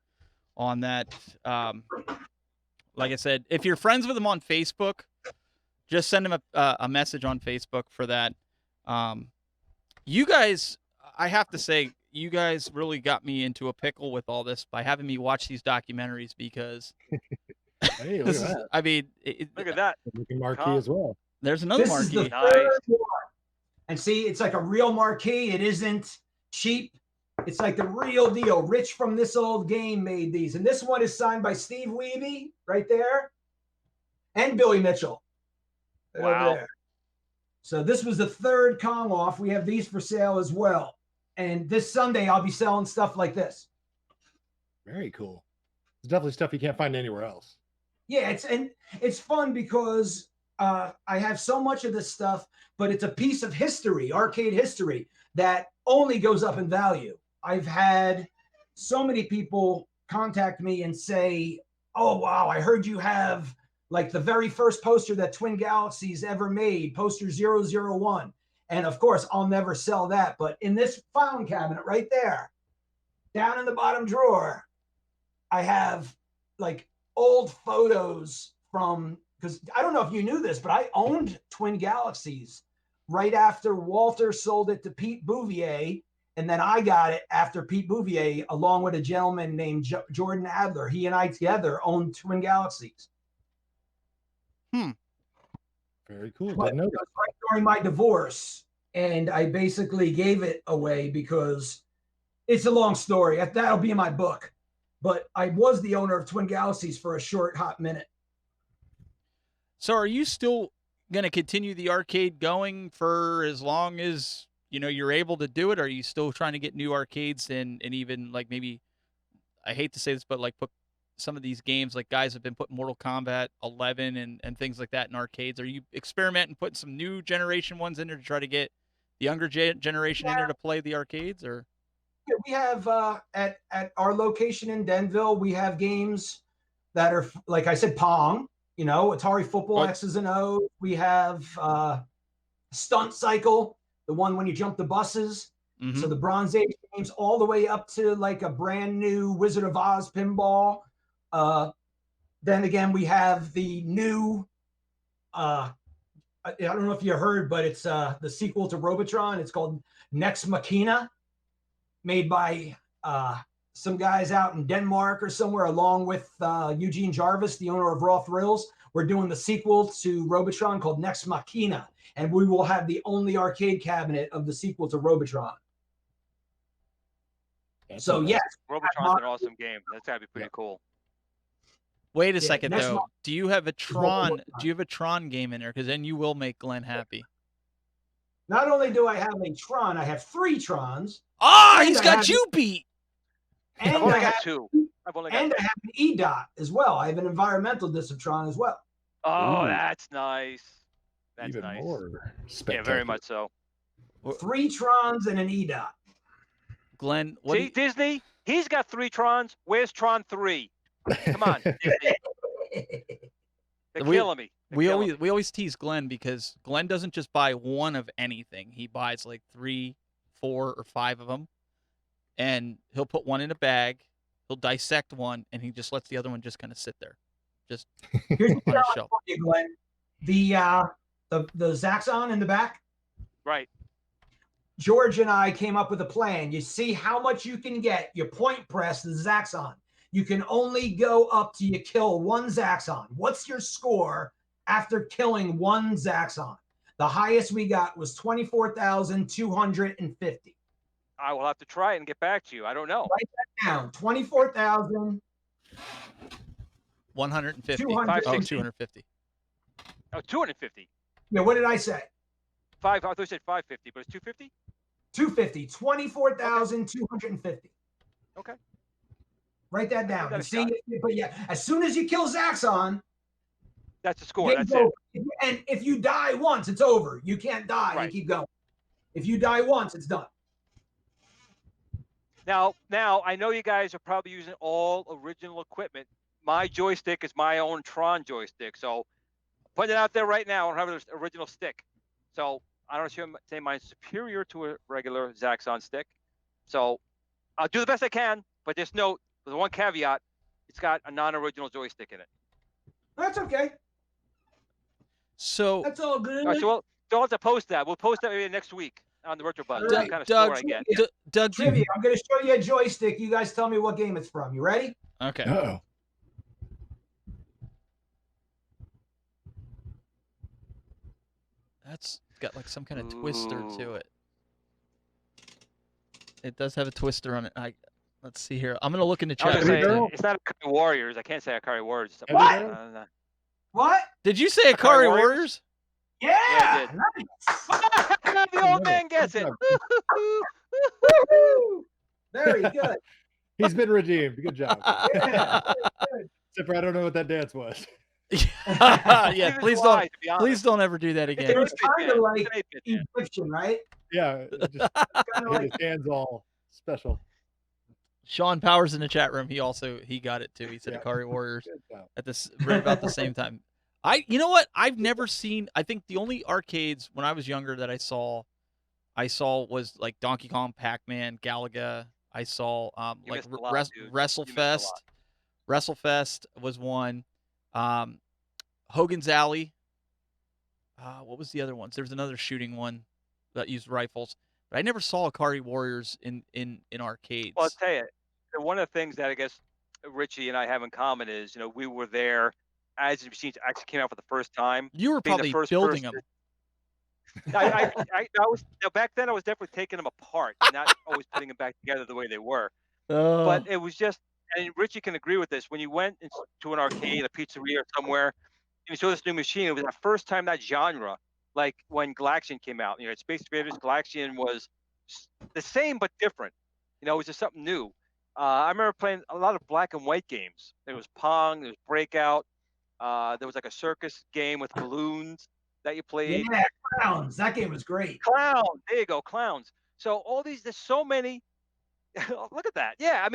on that. Like I said, if you're friends with them on Facebook, just send them a message on Facebook for that. You guys, I have to say, you guys really got me into a pickle with all this by having me watch these documentaries because Hey, look at that. I mean, Look at that. Looking marquee as well. There's another This is marquee. the third one. And see, it's like a real marquee. It isn't cheap. It's like the real deal. Rich from This Old Game made these. And this one is signed by Steve Wiebe right there and Billy Mitchell. Wow. Over there. So this was the third Kong off. We have these for sale as well. And this Sunday, I'll be selling stuff like this. Very cool. It's definitely stuff you can't find anywhere else. Yeah, it's fun because I have so much of this stuff, but it's a piece of history, arcade history, that only goes up in value. I've had so many people contact me and say, oh, wow, I heard you have like the very first poster that Twin Galaxies ever made, poster 001. And of course, I'll never sell that. But in this file cabinet right there, down in the bottom drawer, I have like old photos from, because I don't know if you knew this, but I owned Twin Galaxies right after Walter sold it to Pete Bouvier. And then I got it after Pete Bouvier, along with a gentleman named Jordan Adler. He and I together owned Twin Galaxies. Very cool. But Didn't know it was right during my divorce, and I basically gave it away because it's a long story. That'll be in my book. But I was the owner of Twin Galaxies for a short, hot minute. So are you still going to continue the arcade going for as long as, you're able to do it? Are you still trying to get new arcades and even like maybe, I hate to say this, but like put some of these games, like guys have been putting Mortal Kombat 11 and things like that in arcades. Are you experimenting putting some new generation ones in there to try to get the younger generation in there to play the arcades? Or we have at our location in Denville, we have games that are, like I said, Pong, Atari Football, X's and O's. We have Stunt Cycle, the one when you jump the buses. Mm-hmm. So the Bronze Age games all the way up to like a brand new Wizard of Oz pinball. Then again, we have the new, I don't know if you heard, but it's the sequel to Robotron. It's called Nex Machina, made by some guys out in Denmark or somewhere, along with Eugene Jarvis, the owner of Raw Thrills. We're doing the sequel to Robotron called Nex Machina, and we will have the only arcade cabinet of the sequel to Robotron. So yes, Robotron's an awesome game. That's gotta be pretty cool. Wait a second though. Do you have a Tron? Do you have a Tron game in there? Because then you will make Glenn happy. Not only do I have a Tron, I have 3 Trons. Oh, he's got you beat. And I've only got 2. I have an E-Dot as well. I have an environmental disc of Tron as well. Oh, that's nice. That's Even nice. more Yeah, very much so. 3 Trons and an E-Dot. Glenn, see, Disney, he's got 3 Trons. Where's Tron 3? Come on, Disney. They're killing me. We always tease Glenn because Glenn doesn't just buy one of anything. He buys like 3, 4, or 5 of them, and he'll put one in a bag. He'll dissect one, and he just lets the other one just kind of sit there, just Here's on his shelf. For you, Glenn. the Zaxxon in the back. Right. George and I came up with a plan. You see how much you can get. You point press the Zaxxon. You can only go up till you kill one Zaxxon. What's your score after killing one Zaxxon? The highest we got was 24,250. I will have to try it and get back to you. I don't know. Write that down. 24,000. 150. 250. Oh, 250. Yeah, what did I say? I thought you said 550, but it's 250? 250. 24,250. Okay. Write that down. That's But yeah, as soon as you kill Zaxxon, the score. That's it. And if you die once, it's over. You can't die. Right. You keep going. If you die once, it's done. Now, I know you guys are probably using all original equipment. My joystick is my own Tron joystick, so putting it out there right now. I don't have an original stick, so I don't say mine's superior to a regular Zaxxon stick. So I'll do the best I can, but just note, with one caveat, it's got a non-original joystick in it. That's okay. So that's all good. All right, so we'll have to post that. We'll post that maybe next week on the Retro Buzz. Right. What kind of Doug, score I get. Doug, Trivia. I'm going to show you a joystick. You guys tell me what game it's from. You ready? Okay. Uh-oh. That's got like some kind of twister to it. It does have a twister on it. Let's see here. I'm gonna look in the chat. It's not Akari Warriors. I can't say Akari Warriors. What? What? Did you say Akari Warriors? Yeah. I did. Nice. The old man gets it. Very good. He's been redeemed. Good job. Yeah, Except for I don't know what that dance was. Yeah, please don't ever do that again. it was kind of like Egyptian, right? Yeah, just his hands all special. Sean Powers in the chat room. He got it too. He said Akari Warriors at right about the same time. You know what? I've never seen. I think the only arcades when I was younger that I saw was like Donkey Kong, Pac-Man, Galaga. I saw like WrestleFest. WrestleFest was one. Hogan's Alley. What was the other ones? There was another shooting one that used rifles, but I never saw Akari Warriors in arcades. Well, I'll tell you, one of the things that I guess Richie and I have in common is, we were there as the machines actually came out for the first time. You were probably building them. I was back then. I was definitely taking them apart, and not always putting them back together the way they were. But it was just, and Richie can agree with this. When you went to an arcade, a pizzeria, or somewhere, and you saw this new machine, it was the first time that genre, like when Galaxian came out. Space Invaders, Galaxian was the same but different. It was just something new. I remember playing a lot of black and white games. There was Pong, there was Breakout. There was like a circus game with balloons that you played. Yeah, Clowns. That game was great. Clowns. There you go, Clowns. So all these, there's so many. Look at that. Yeah,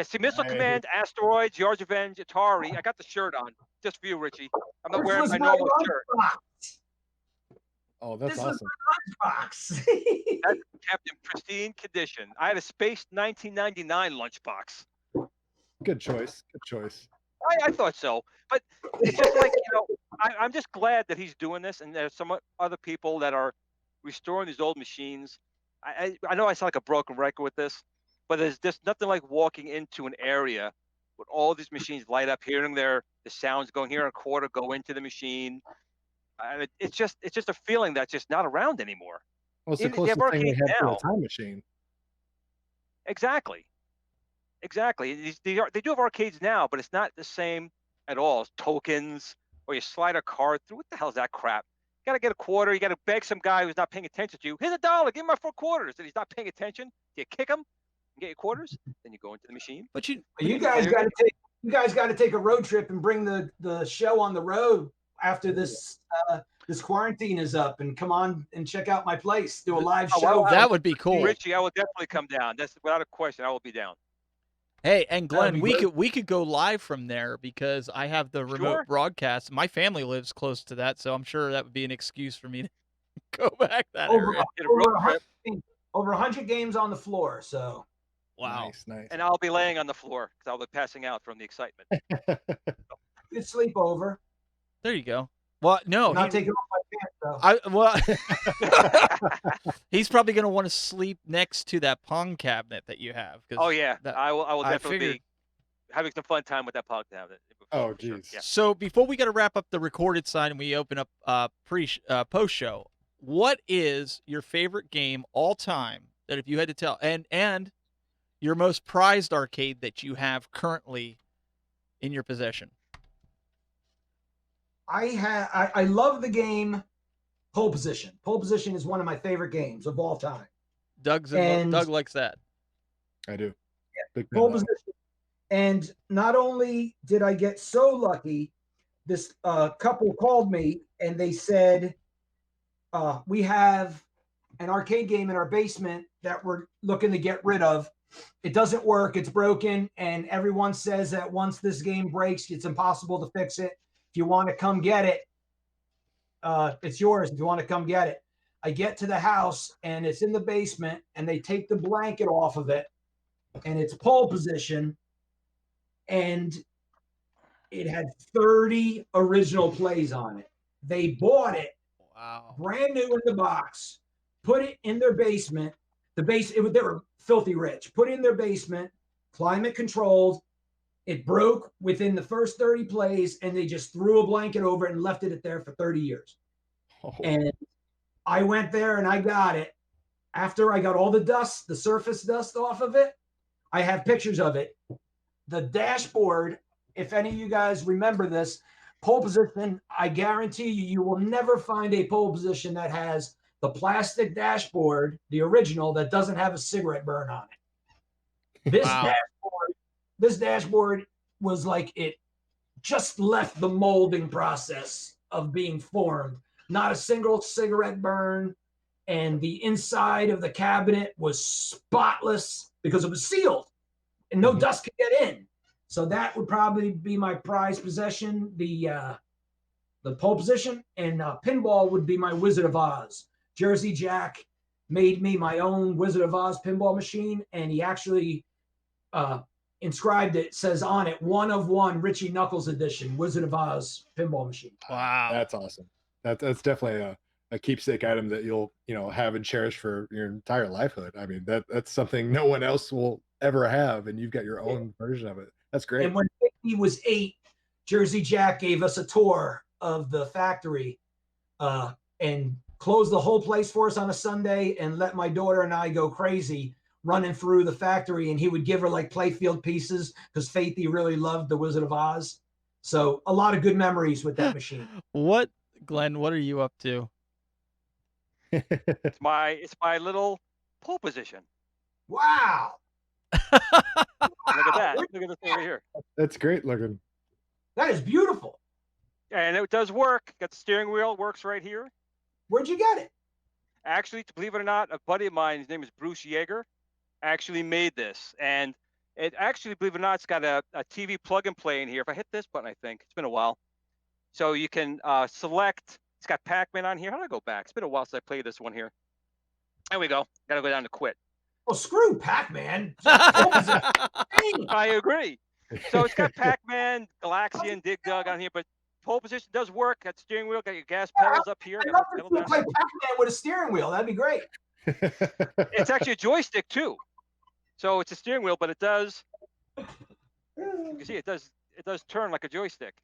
see, Missile Command, Asteroids, Yard's Revenge, Atari. I got the shirt on just for you, Richie. I'm not wearing my normal shirt. Oh, that's awesome. Lunchbox. That's kept in pristine condition. I had a Space 1999 lunchbox. Good choice. Good choice. I thought so, but it's just like, I'm just glad that he's doing this, and there's some other people that are restoring these old machines. I know I sound like a broken record with this, but there's just nothing like walking into an area with all these machines light up, hearing the sounds going, hearing a quarter go into the machine. And it's just a feeling that's just not around anymore. Well, it's the closest thing we have to a time machine. Exactly. They do have arcades now, but it's not the same at all. It's tokens, or you slide a card through. What the hell is that crap? You got to get a quarter. You got to beg some guy who's not paying attention to you. Here's $1. Give him my 4 quarters. And he's not paying attention. You kick him and get your quarters. Then you go into the machine. But you guys got to take a road trip and bring the show on the road after this this quarantine is up, and come on and check out my place. Do a live show. Well, that would be cool. Richie, I will definitely come down. That's without a question. I will be down. Hey, and Glenn, we could go live from there because I have the remote broadcast. My family lives close to that, so I'm sure that would be an excuse for me to go back that area. Over 100 games on the floor, so. Wow. Nice. And I'll be laying on the floor because I'll be passing out from the excitement. Good sleepover. There you go. Well, no. I'm not taking off my pants, Well, he's probably going to want to sleep next to that Pong cabinet that you have. Oh yeah, I will I definitely figured- be having some fun time with that Pong cabinet. Oh, for sure. geez. Yeah. So before we got to wrap up the recorded side and we open up post show, what is your favorite game all time that if you had to tell, and your most prized arcade that you have currently in your possession? I love the game Pole Position. Pole Position is one of my favorite games of all time. Doug likes that. I do. Big fan Pole of that. Position. And not only did I get so lucky, this couple called me and they said, we have an arcade game in our basement that we're looking to get rid of. It doesn't work. It's broken. And everyone says that once this game breaks, it's impossible to fix it. If you want to come get it, it's yours. If you want to come get it. I get to the house and it's in the basement and they take the blanket off of it and it's Pole Position. And it had 30 original plays on it. They bought it, Wow, brand new in the box, put it in their basement. They were filthy rich. Put it in their basement, climate controlled. It broke within the first 30 plays, and they just threw a blanket over it and left it there for 30 years. Oh, And I went there and I got it. After I got all the dust, the surface dust off of it, I have pictures of it. The dashboard, if any of you guys remember this, Pole Position, I guarantee you will never find a Pole Position that has the plastic dashboard, the original, that doesn't have a cigarette burn on it. This dashboard was like it just left the molding process of being formed. Not a single cigarette burn. And the inside of the cabinet was spotless because it was sealed. And no dust could get in. So that would probably be my prized possession, the Pole Position, and pinball would be my Wizard of Oz. Jersey Jack made me my own Wizard of Oz pinball machine, and he actually inscribed it, says on it, 1 of 1 Richie Knucklez edition, Wizard of Oz pinball machine. wow, that's awesome. That's definitely a keepsake item that you'll have and cherish for your entire lifehood. I mean, that's something no one else will ever have, and you've got your own version of it. That's great. And when he was 8, Jersey Jack gave us a tour of the factory and closed the whole place for us on a Sunday and let my daughter and I go crazy running through the factory. And he would give her like playfield pieces because Faithy really loved the Wizard of Oz. So a lot of good memories with that machine. Glenn, what are you up to? It's my little Pole Position. Wow. Look at that. Look at this over here. That's great looking. That is beautiful. And it does work. Got the steering wheel, works right here. Where'd you get it? Actually, to believe it or not, a buddy of mine, his name is Bruce Yeager, actually made this. And it actually, believe it or not, it's got a TV plug and play in here. If I hit this button, I think it's been a while. So you can select. It's got Pac-Man on here. How do I go back? It's been a while since I played this one here. There we go. Got to go down to quit. Well, screw Pac-Man. I agree. So it's got Pac-Man, Galaxian, Dig Dug on here, but Pole Position does work. Got steering wheel, got your gas pedals up here. I'd love to play Pac-Man with a steering wheel. That'd be great. It's actually a joystick too. So it's a steering wheel, but it does. You can see it does turn like a joystick.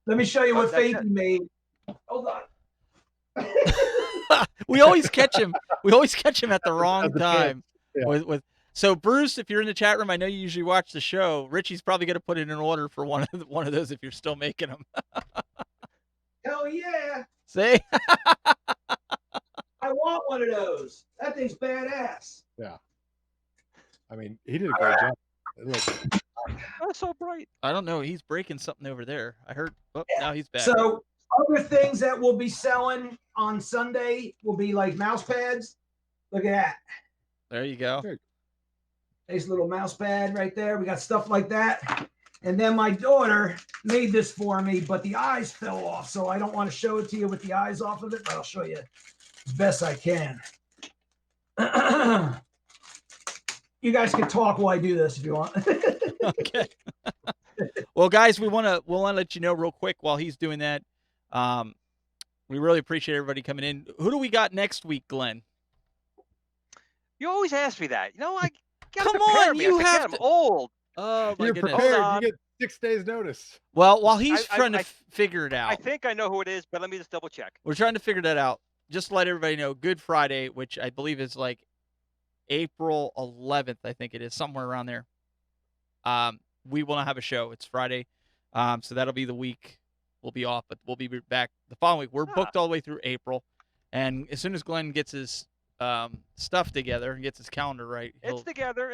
Let me show you what that's Faithy it. made. Hold on. We always catch him. We always catch him at the wrong time. Yeah. So Bruce, if you're in the chat room, I know you usually watch the show. Richie's probably going to put it in order for one of those if you're still making them. Hell yeah. See? I want one of those. That thing's badass. Yeah. I mean, he did a great job. Look, Oh, so bright. I don't know. He's breaking something over there. I heard. Oh, now he's back. So other things that we'll be selling on Sunday will be like mouse pads. Look at that. There you go. Nice little mouse pad right there. We got stuff like that. And then my daughter made this for me, but the eyes fell off. So I don't want to show it to you with the eyes off of it, but I'll show you as best I can. You guys can talk while I do this if you want. Okay. Well, guys, we'll want to let you know real quick while he's doing that. We really appreciate everybody coming in. Who do we got next week, Glenn? You always ask me that. I gotta Come prepare on, me. you I have forget, to. I'm old. Oh my You're goodness. prepared. Hold on. You get 6 days notice. Well, while he's I- trying to I- figure it I out, think I know who it is, but let me just double check. we're trying to figure that out. Just to let everybody know, Good Friday, which I believe is like April 11th, I think it is, somewhere around there. We will not have a show. It's Friday. So that'll be the week we'll be off, but we'll be back the following week. We're booked all the way through April. And as soon as Glenn gets his stuff together and gets his calendar right, It's together.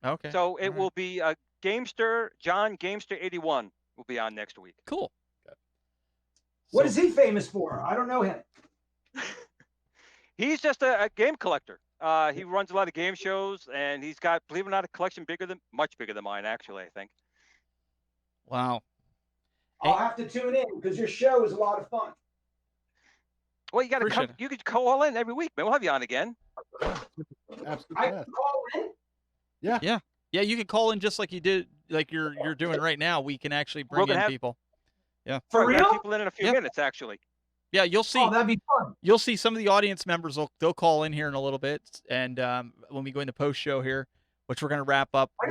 Okay. So it All will be Gamester, John Gamester 81 will be on next week. Cool. What is he famous for? I don't know him. He's just a game collector. He runs a lot of game shows, and he's got, believe it or not, a collection much bigger than mine, actually, I think. Wow. I'll have to tune in because your show is a lot of fun. Well, you got to come. You could call in every week, man. We'll have you on again. Absolutely. I can call in. Yeah, you can call in just like you did, like you're doing right now. We can actually bring in people. Yeah. For We'll have real? people in a few minutes, actually. Yeah, you'll see. Oh, that'd be fun. You'll see some of the audience members. They'll call in here in a little bit, and when we go into post show here, which we're gonna wrap up. I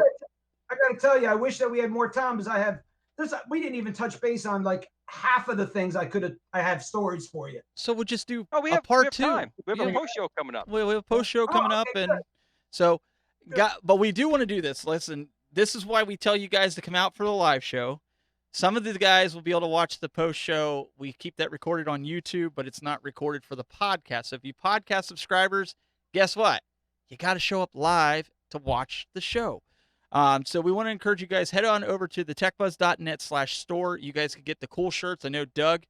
gotta tell you, I wish that we had more time because we didn't even touch base on like half of the things I have stories for you. So we'll just do we have part two. Time. We have a post show coming up. We have a post show coming up, okay, and so but we do want to do this. Listen, this is why we tell you guys to come out for the live show. Some of the guys will be able to watch the post show. We keep that recorded on YouTube, but it's not recorded for the podcast. So if you podcast subscribers, guess what? You got to show up live to watch the show. So we want to encourage you guys, head on over to thetechbuzz.net/store. You guys can get the cool shirts. I know Doug,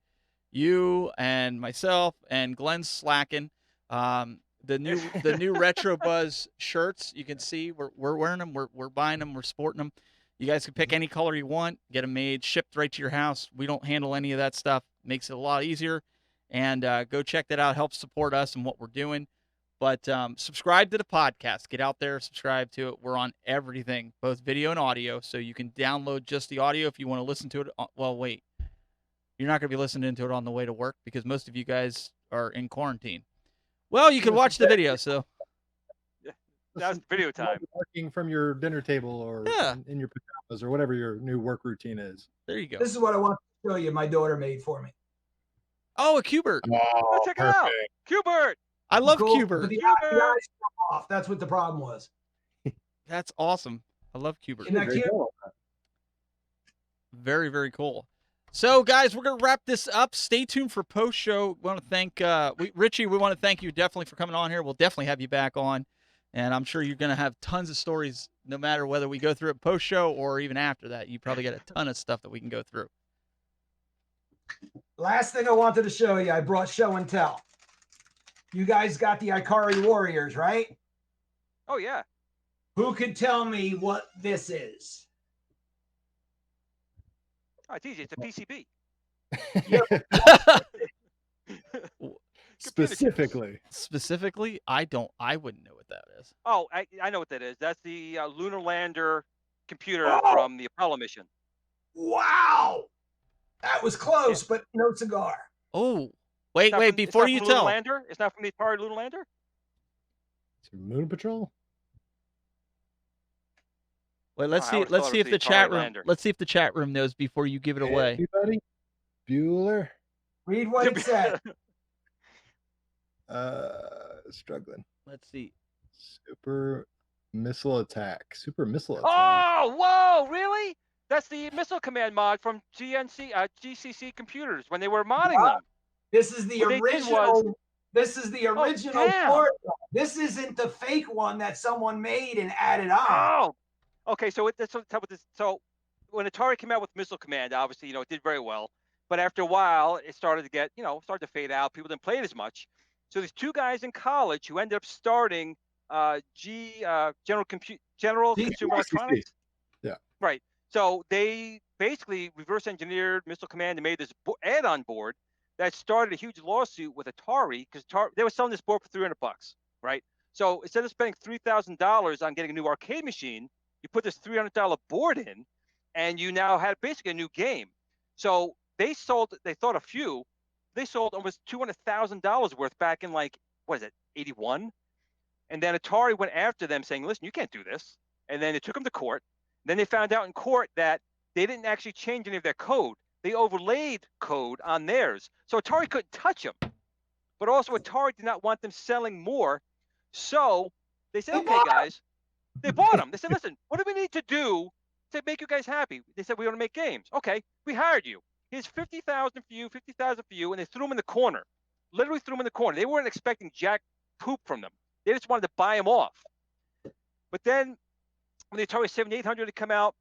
you and myself and Glenn's slacking. The new Retro Buzz shirts, you can see we're wearing them. We're buying them. We're sporting them. You guys can pick any color you want, get them made, shipped right to your house. We don't handle any of that stuff. Makes it a lot easier. And go check that out. Help support us and what we're doing. But subscribe to the podcast. Get out there, subscribe to it. We're on everything, both video and audio. So you can download just the audio if you want to listen to it. Well, wait. You're not going to be listening to it on the way to work because most of you guys are in quarantine. Well, you can watch the video, so. That's video time. Working from your dinner table or in your pajamas or whatever your new work routine is. There you go. This is what I want to show you. My daughter made for me. Oh, a Q-Bert. Oh, check it out. Q-Bert. I love Cool. Q-Bert. The eyes come off. That's what the problem was. That's awesome. I love Q-Bert. Isn't that cute? Very, very cool. So, guys, we're going to wrap this up. Stay tuned for post-show. We want to thank Richie. We want to thank you definitely for coming on here. We'll definitely have you back on. And I'm sure you're going to have tons of stories no matter whether we go through it post-show or even after that. You probably got a ton of stuff that we can go through. Last thing I wanted to show you, I brought show and tell. You guys got the Ikari Warriors, right? Oh, yeah. Who could tell me what this is? Oh, it's easy. It's a PCB. Specifically, I wouldn't know what that is. Oh, I know what that is. That's the lunar lander computer from the Apollo mission. Wow. That was close, but no cigar. Oh, wait, before you tell. Lander? It's not from the Atari lunar lander? It's Moon Patrol? Wait, let's see if the chat room knows before you give it away. Anybody? Bueller? Read what it said. Struggling. Let's see. Super missile attack. Oh, whoa, really? That's the missile command mod from GCC computers when they were modding them. This is the original. This is the original board. This isn't the fake one that someone made and added on. Oh, okay. So So when Atari came out with Missile Command, obviously, it did very well. But after a while, it started to get, started to fade out. People didn't play it as much. So these two guys in college who ended up starting General Consumer Electronics. Yeah. Right. So they basically reverse engineered Missile Command and made this add-on board that started a huge lawsuit with Atari because they were selling this board for $300, right? So instead of spending $3,000 on getting a new arcade machine, you put this $300 board in, and you now had basically a new game. So they thought a few, they sold almost $200,000 worth back in like, what is it, 81? And then Atari went after them saying, listen, you can't do this. And then they took them to court. Then they found out in court that they didn't actually change any of their code. They overlaid code on theirs. So Atari couldn't touch them. But also Atari did not want them selling more. So they said, okay, guys, they bought them. They said, listen, what do we need to do to make you guys happy? They said, we want to make games. Okay, we hired you. Here's 50,000 for you, 50,000 for you. And they threw them in the corner, literally threw them in the corner. They weren't expecting jack poop from them. They just wanted to buy them off. But then when the Atari 7800 had come out,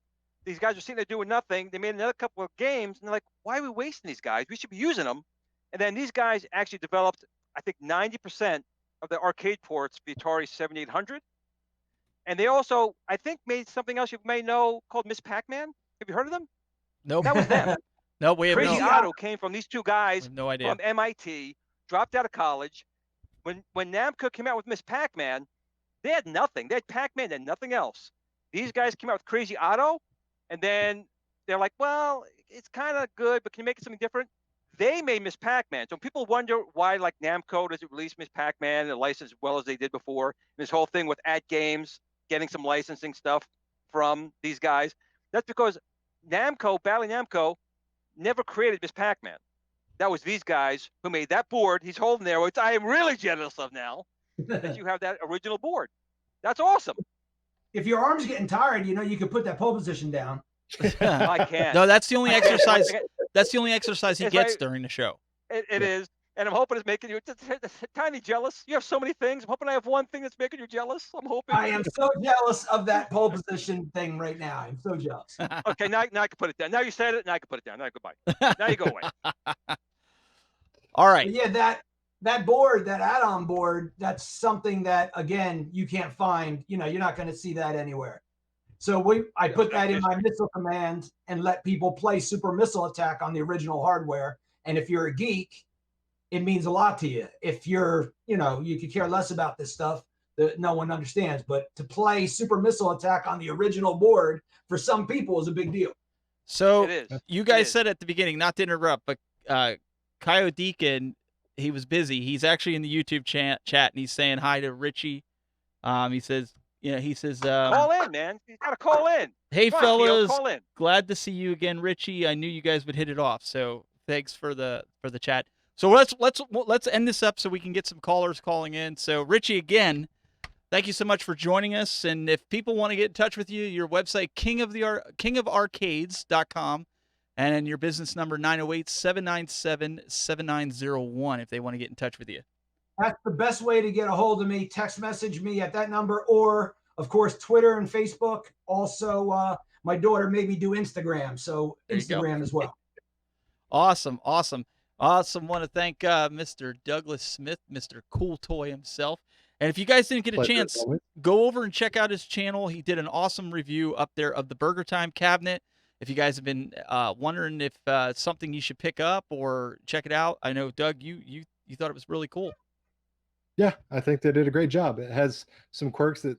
these guys were sitting there doing nothing. They made another couple of games, and they're like, why are we wasting these guys? We should be using them. And then these guys actually developed, I think, 90% of the arcade ports for the Atari 7800. And they also, I think, made something else you may know called Miss Pac-Man. Have you heard of them? Nope. That was them. No, we have Crazy no, Otto came from these two guys no idea. from MIT, dropped out of college. When Namco came out with Miss Pac-Man, they had nothing. They had Pac-Man and nothing else. These guys came out with Crazy Otto, and then they're like, well, it's kind of good, but can you make it something different? They made Miss Pac-Man. So people wonder why, like, Namco doesn't release Miss Pac-Man and license as well as they did before. And this whole thing with At Games getting some licensing stuff from these guys. That's because Namco, Bally Namco, never created Miss Pac-Man. That was these guys who made that board he's holding there, which I am really jealous of now, that you have that original board. That's awesome. If your arm's getting tired, you can put that pole position down. I can't. No, that's the only exercise. That's the only exercise he gets during the show. It is. And I'm hoping it's making you tiny jealous. You have so many things. I'm hoping I have one thing that's making you jealous. I'm hoping. I am so jealous of that pole position thing right now. I'm so jealous. Okay, now I can put it down. Now you said it, now I can put it down. Now goodbye. Now you go away. All right. But yeah, that board, that add-on board, that's something that, again, you can't find. You're not going to see that anywhere. So I put that in my missile command and let people play Super Missile Attack on the original hardware. And if you're a geek, it means a lot to you. If you're, you could care less about this stuff that no one understands. But to play Super Missile Attack on the original board for some people is a big deal. So you guys said at the beginning, not to interrupt, but Kyle Deacon, he was busy. He's actually in the YouTube chat, and he's saying hi to Richie. He says, call in, man. You gotta call in. Hey, Come on, fellas, Theo, call in. Glad to see you again, Richie. I knew you guys would hit it off. So thanks for the chat. So let's end this up so we can get some callers calling in. So Richie, again, thank you so much for joining us. And if people want to get in touch with you, your website, kingofarcades.com, and then your business number 908-797-7901 if they want to get in touch with you. That's the best way to get a hold of me. Text message me at that number, or of course Twitter and Facebook. Also, my daughter made me do Instagram, so Instagram as well. Awesome. Want to thank Mr. Douglas Smith, Mr. Cool Toy himself. And if you guys didn't get a chance, go over and check out his channel. He did an awesome review up there of the Burger Time cabinet. If you guys have been wondering if it's something you should pick up or check it out, I know, Doug, you thought it was really cool. Yeah, I think they did a great job. It has some quirks that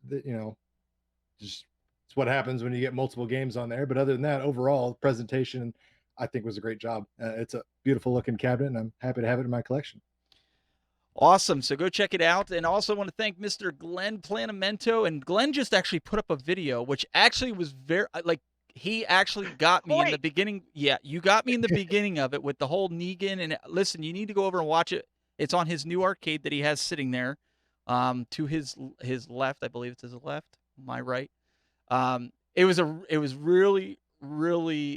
just it's what happens when you get multiple games on there. But other than that, overall presentation, I think was a great job. It's a beautiful looking cabinet, and I'm happy to have it in my collection. Awesome. So go check it out. And also want to thank Mr. Glenn Planamento. And Glenn just actually put up a video, which actually was he actually got me in the beginning. Yeah, you got me in the beginning of it with the whole Negan. And listen, you need to go over and watch it. It's on his new arcade that he has sitting there, to his left. I believe it's his left, my right. It was really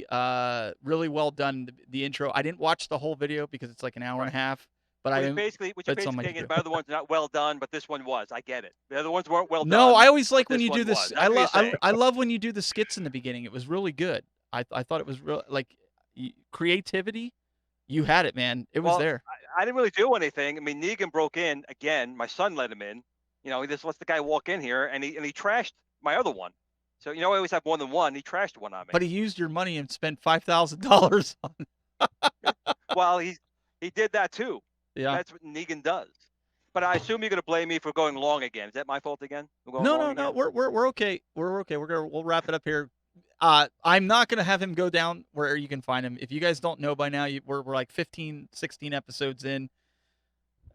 well done. The intro. I didn't watch the whole video because it's like an hour and a half. But what you're basically saying is, the other one's not well done, but this one was. I get it. The other ones weren't well done. No, I always like when you do this. I love when you do the skits in the beginning. It was really good. I thought it was real, like, creativity. You had it, man. It was there. I didn't really do anything. I mean, Negan broke in again. My son let him in. He just lets the guy walk in here, and he trashed my other one. So I always have more than one. He trashed one on me. But he used your money and spent $5,000 on. Well, he did that too. Yeah, that's what Negan does. But I assume you're going to blame me for going long again. Is that my fault again? No. We're okay. We're okay. We'll wrap it up here. I'm not going to have him go down where you can find him. If you guys don't know by now, we're like 15, 16 episodes in.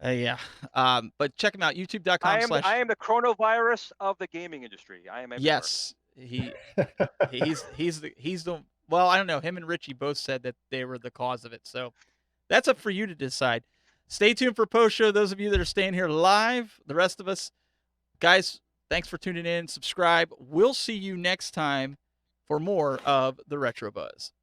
Yeah. But check him out, youtube.com/. I am the coronavirus of the gaming industry. I am everywhere. Yes. He's the well, I don't know. Him and Richie both said that they were the cause of it. So that's up for you to decide. Stay tuned for post show. Those of you that are staying here live, the rest of us, guys, thanks for tuning in. Subscribe. We'll see you next time for more of the Retro Buzz.